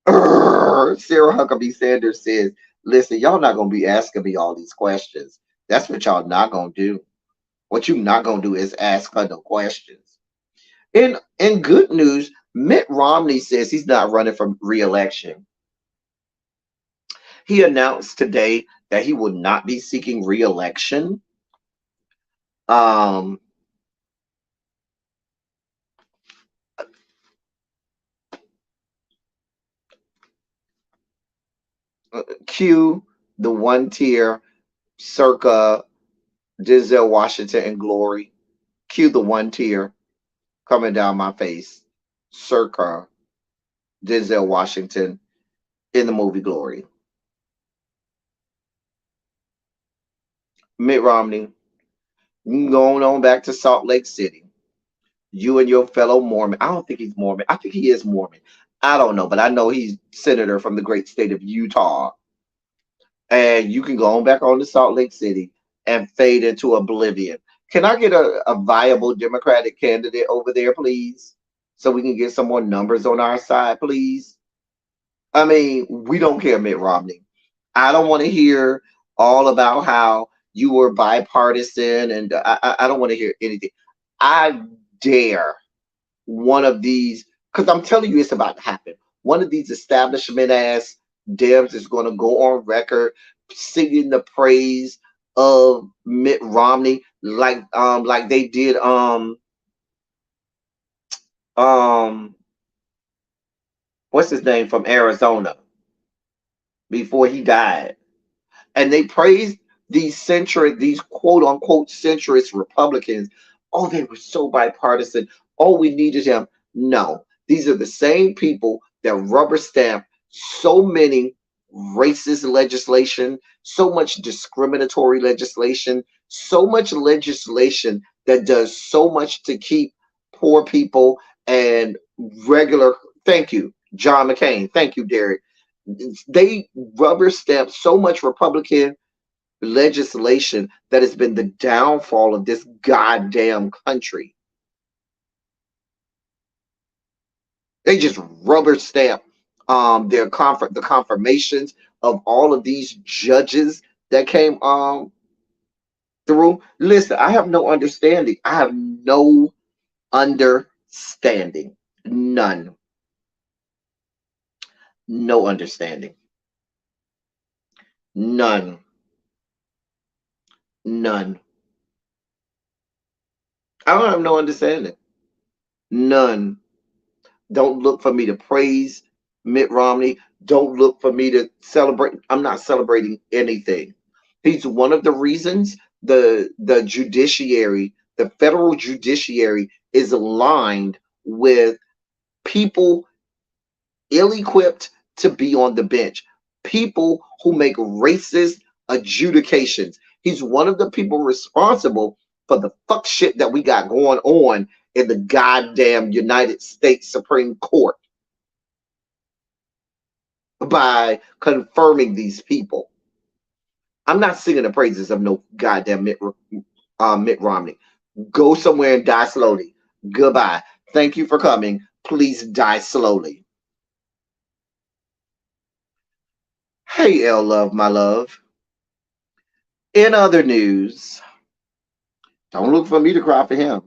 Sarah Huckabee Sanders says, listen, y'all not going to be asking me all these questions That's what y'all not gonna do. What you not gonna do is ask her no questions. In good news, Mitt Romney says he's not running for re-election. He announced today that he will not be seeking re-election. Um, Q, the one tier, circa Denzel Washington and Glory. Q, the one tier coming down my face, circa Denzel Washington in the movie Glory. Mitt Romney, going on back to Salt Lake City. You and your fellow Mormon. I don't think he's Mormon. I think he is Mormon. I don't know, but I know he's senator from the great state of Utah. And you can go on back on to Salt Lake City and fade into oblivion. Can I get a viable Democratic candidate over there, please? So we can get some more numbers on our side, please. I mean, we don't care, Mitt Romney. I don't want to hear all about how you were bipartisan, and I don't want to hear anything. I dare one of these, because I'm telling you it's about to happen. One of these establishment ass devs is going to go on record singing the praise of Mitt Romney like they did what's his name from Arizona before he died. And they praised these quote unquote centrist Republicans. Oh, they were so bipartisan. Oh, we needed him. No, these are the same people that rubber stamp so many racist legislation, so much discriminatory legislation, so much legislation that does so much to keep poor people and regular. Thank you, John McCain. Thank you, Derek. They rubber stamp so much Republican legislation that has been the downfall of this goddamn country. They just rubber stamp the confirmations of all of these judges that came through. Listen, I have no understanding. I have no understanding. None. No understanding. None. None. I don't have no understanding. None. Don't look for me to praise Mitt Romney. Don't look for me to celebrate. I'm not celebrating anything. He's one of the reasons the judiciary, the federal judiciary, is aligned with people ill-equipped to be on the bench, people who make racist adjudications. He's one of the people responsible for the fuck shit that we got going on in the goddamn United States Supreme Court by confirming these people. I'm not singing the praises of no goddamn Mitt Romney. Go somewhere and die slowly. Goodbye. Thank you for coming. Please die slowly. Hey, L Love, my love. In other news, don't look for me to cry for him.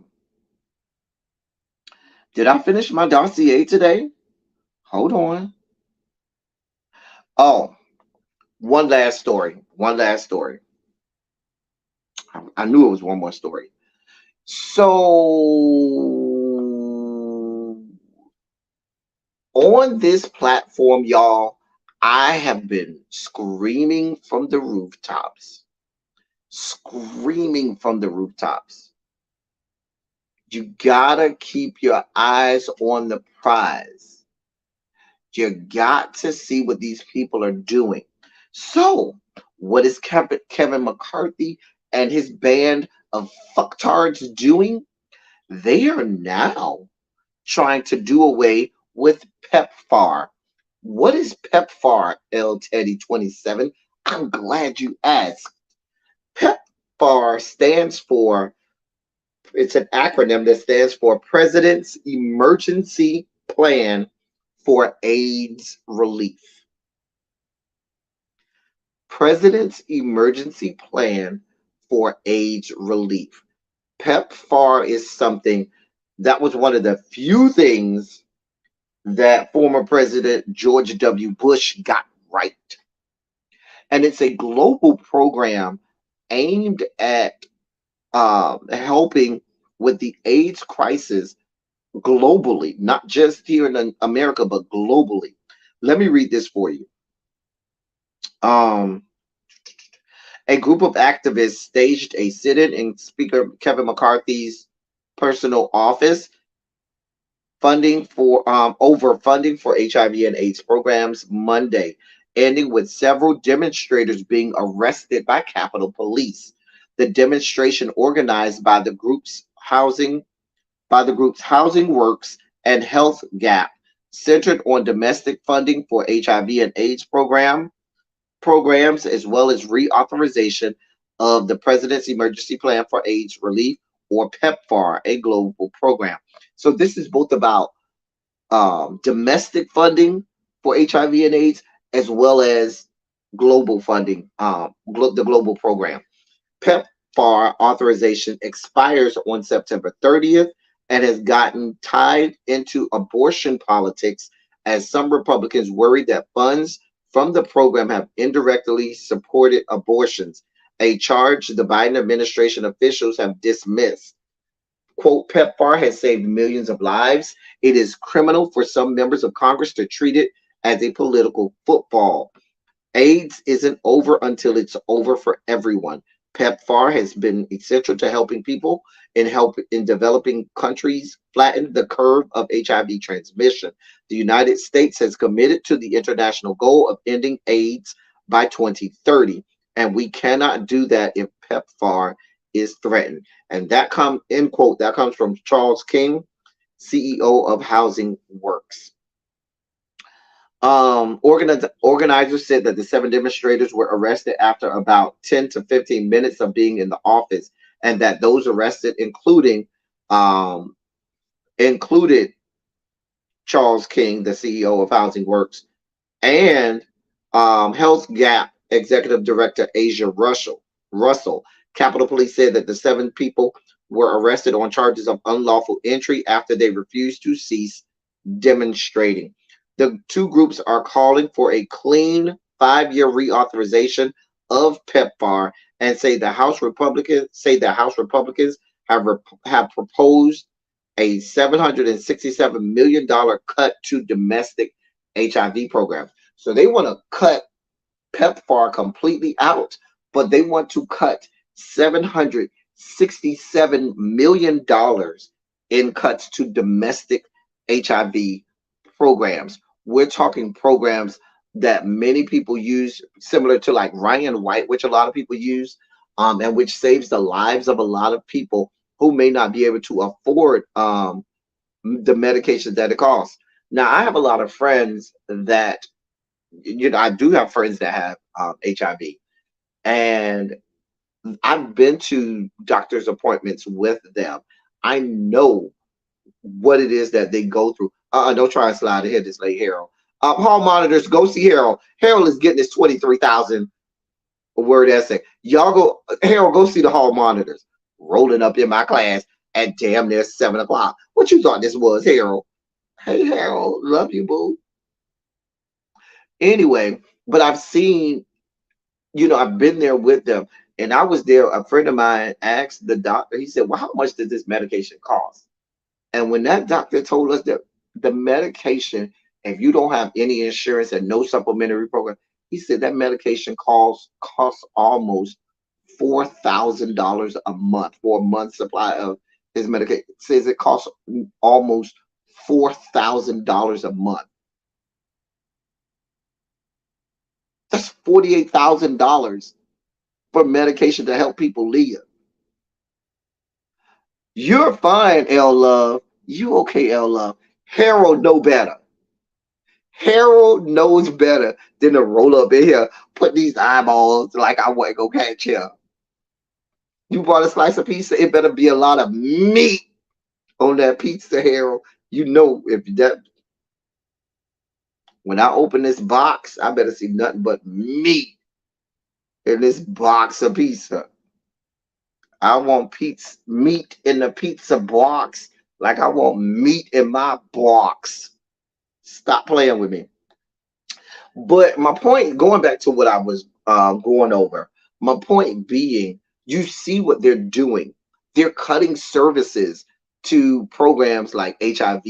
Did I finish my dossier today? Hold on. Oh, one last story. One last story. I knew it was one more story. So, on this platform, y'all, I have been screaming from the rooftops. Screaming from the rooftops. You gotta keep your eyes on the prize. You got to see what these people are doing. So, what is Kevin McCarthy and his band of fucktards doing? They are now trying to do away with PEPFAR. What is PEPFAR, L Teddy 27? I'm glad you asked. PEPFAR stands for, it's an acronym that stands for President's Emergency Plan for AIDS Relief. President's Emergency Plan for AIDS relief. PEPFAR is something that was one of the few things that former President George W. Bush got right. And it's a global program aimed at helping with the AIDS crisis globally, not just here in America, but globally. Let me read this for you. A group of activists staged a sit-in in Speaker Kevin McCarthy's personal office, over funding for HIV and AIDS programs Monday, ending with several demonstrators being arrested by Capitol Police. The demonstration, organized by the group's Housing Works and Health Gap, centered on domestic funding for HIV and AIDS programs, as well as reauthorization of the President's Emergency Plan for AIDS Relief, or PEPFAR, a global program. So this is both about domestic funding for HIV and AIDS, as well as global funding, the global program. PEPFAR authorization expires on September 30th and has gotten tied into abortion politics, as some Republicans worry that funds from the program have indirectly supported abortions, a charge the Biden administration officials have dismissed. Quote, PEPFAR has saved millions of lives. It is criminal for some members of Congress to treat it as a political football. AIDS isn't over until it's over for everyone. PEPFAR has been essential to helping people in developing countries flatten the curve of HIV transmission. The United States has committed to the international goal of ending AIDS by 2030, and we cannot do that if PEPFAR is threatened. And that comes from Charles King, CEO of Housing Works. Organizers said that the 7 demonstrators were arrested after about 10 to 15 minutes of being in the office, and that those arrested included Charles King, the CEO of Housing Works, and Health Gap Executive Director Asia Russell. Capitol Police said that the 7 people were arrested on charges of unlawful entry after they refused to cease demonstrating. The 2 groups are calling for a clean 5-year reauthorization of PEPFAR and say the House Republicans have proposed a $767 million cut to domestic HIV programs. So they want to cut PEPFAR completely out, but they want to cut $767 million in cuts to domestic HIV programs. We're talking programs that many people use, similar to like Ryan White, which a lot of people use, and which saves the lives of a lot of people who may not be able to afford the medications that it costs. Now, I have a lot of friends that, I do have friends that have HIV, and I've been to doctor's appointments with them. I know what it is that they go through. Don't try and slide ahead this late, Harold. Hall monitors, go see Harold. Harold is getting his 23,000 word essay. Y'all go, Harold, go see the hall monitors. Rolling up in my class at damn near 7 o'clock. What you thought this was, Harold? Hey, Harold, love you, boo. Anyway, but I've seen, I've been there with them. And I was there, a friend of mine asked the doctor, he said, well, how much does this medication cost? And when that doctor told us that the medication, if you don't have any insurance and no supplementary program, he said that medication costs almost $4,000 a month for a month's supply of his medication. It says it costs almost $4,000 a month. That's $48,000 for medication to help people live. You're fine, L Love. You okay, L Love? Harold know better. Harold knows better than to roll up in here, put these eyeballs like I want to go catch him. You bought a slice of pizza, it better be a lot of meat on that pizza, Harold. When I open this box, I better see nothing but meat in this box of pizza. I want pizza meat in the pizza box, like I want meat in my box. Stop playing with me. But my point, going back to what I was going over, my point being, you see what they're doing. They're cutting services to programs like HIV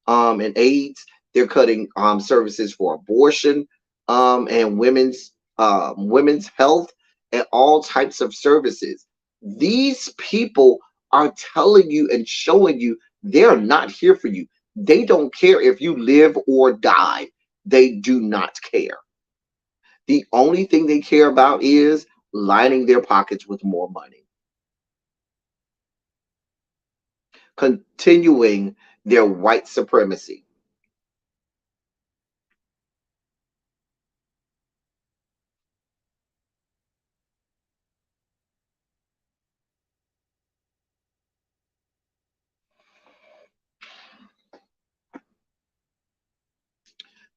and AIDS. They're cutting services for abortion and women's health and all types of services. These people are telling you and showing you they're not here for you. They don't care if you live or die. They do not care. The only thing they care about is lining their pockets with more money, continuing their white supremacy.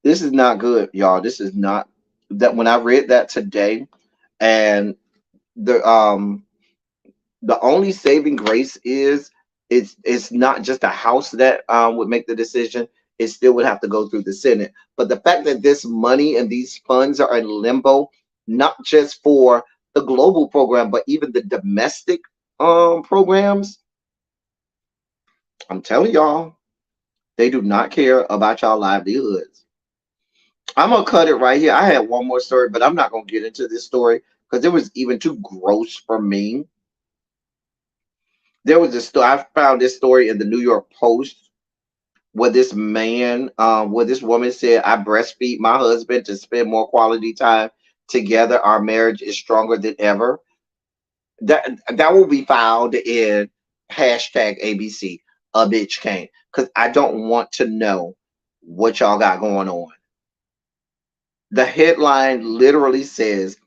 This is not good, y'all. This is not that when I read that today, and the the only saving grace is it's not just a house that would make the decision. It still would have to go through the Senate. But the fact that this money and these funds are in limbo, not just for the global program, but even the domestic programs, I'm telling y'all, they do not care about y'all livelihoods. I'm gonna cut it right here. I had one more story, but I'm not gonna get into this story because it was even too gross for me. There was a story. I found this story in the New York Post where where this woman said, "I breastfeed my husband to spend more quality time together. Our marriage is stronger than ever." That will be found in hashtag ABC. A bitch came because I don't want to know what y'all got going on. The headline literally says,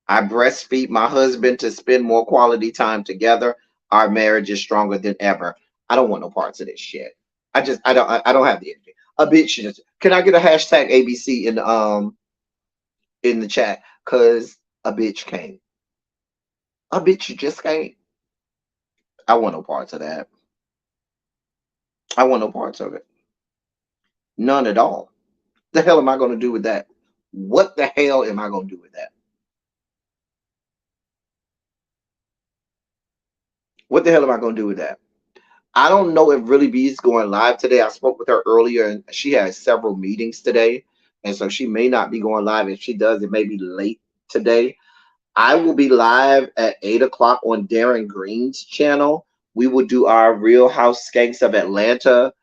"I breastfeed my husband to spend more quality time together. Our marriage is stronger than ever." I don't want no parts of this shit. I don't have the energy. A bitch just can I get a hashtag ABC in the chat? Cause a bitch came. A bitch just came. I want no parts of that. I want no parts of it. None at all. The hell am I gonna do with that? What the hell am I gonna do with that? What the hell am I gonna do with that? I don't know if Really B is going live today. I spoke with her earlier and she has several meetings today. And so she may not be going live. If she does, it may be late today. I will be live at 8 o'clock on Darren Green's channel. We will do our Real House Skanks of Atlanta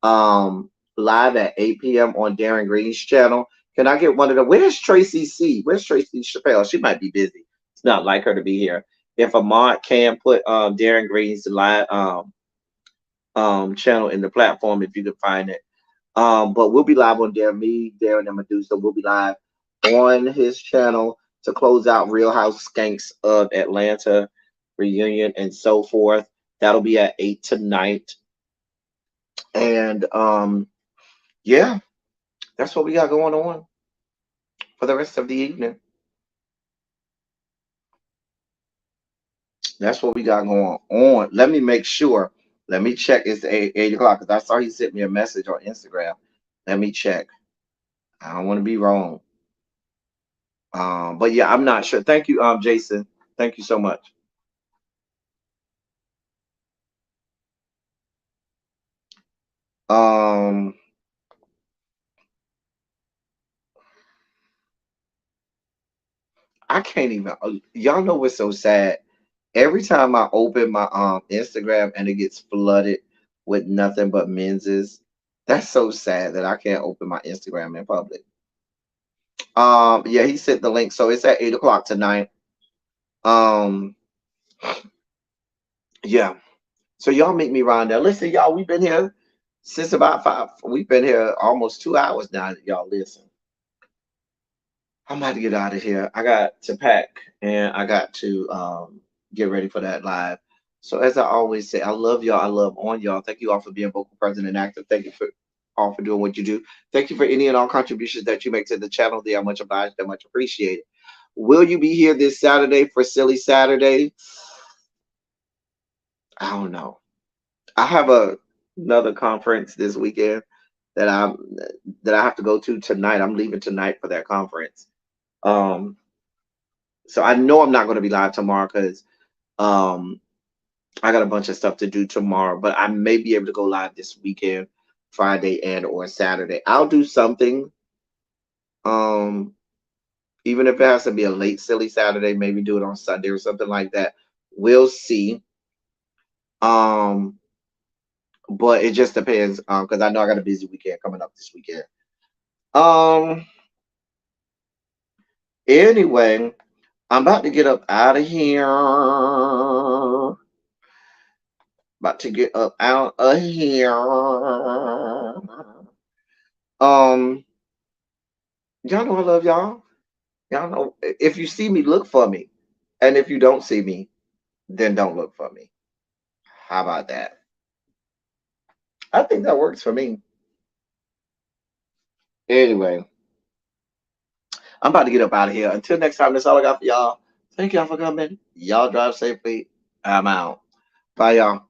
live at 8 p.m. on Darren Green's channel. Can I get one of them? Where's Tracy C? Where's Tracy Chappelle? She might be busy. It's not like her to be here. If a mod can put Darren Green's live channel in the platform if you can find it. But we'll be live on Darren and Medusa. We'll be live on his channel to close out Real House Skanks of Atlanta reunion and so forth. That'll be at 8 tonight. And yeah, that's what we got going on for the rest of the evening. That's what we got going on. Let me make sure. Let me check. It's 8 o'clock because I saw he sent me a message on Instagram. Let me check. I don't want to be wrong. But yeah, I'm not sure. Thank you, Jason. Thank you so much. I can't even. Y'all know what's so sad? Every time I open my Instagram and it gets flooded with nothing but menses, that's so sad that I can't open my Instagram in public. Yeah, he sent the link, so it's at 8 o'clock tonight. Yeah. So y'all meet me around there. Listen, y'all, we've been here since about 5. We've been here almost 2 hours now. Y'all listen. I'm about to get out of here. I got to pack and I got to get ready for that live. So as I always say, I love y'all. I love on y'all. Thank you all for being vocal, present, and active. Thank you for all for doing what you do. Thank you for any and all contributions that you make to the channel. They are much obliged. They're much appreciated. Will you be here this Saturday for Silly Saturday? I don't know. I have another conference this weekend that I have to go to tonight. I'm leaving tonight for that conference. Um, so I know I'm not going to be live tomorrow because um I got a bunch of stuff to do tomorrow, but I may be able to go live this weekend, Friday and or Saturday. I'll do something. Um, Even if it has to be a late silly Saturday, maybe do it on Sunday or something like that. We'll see. Um, but it just depends. Because I know I got a busy weekend coming up this weekend. Um, anyway, I'm about to get up out of here. About to get up out of here. Y'all know I love y'all. Y'all know if you see me, look for me. And if you don't see me, then don't look for me. How about that? I think that works for me. Anyway, I'm about to get up out of here. Until next time, that's all I got for y'all. Thank y'all for coming. Y'all drive safely. I'm out. Bye, y'all.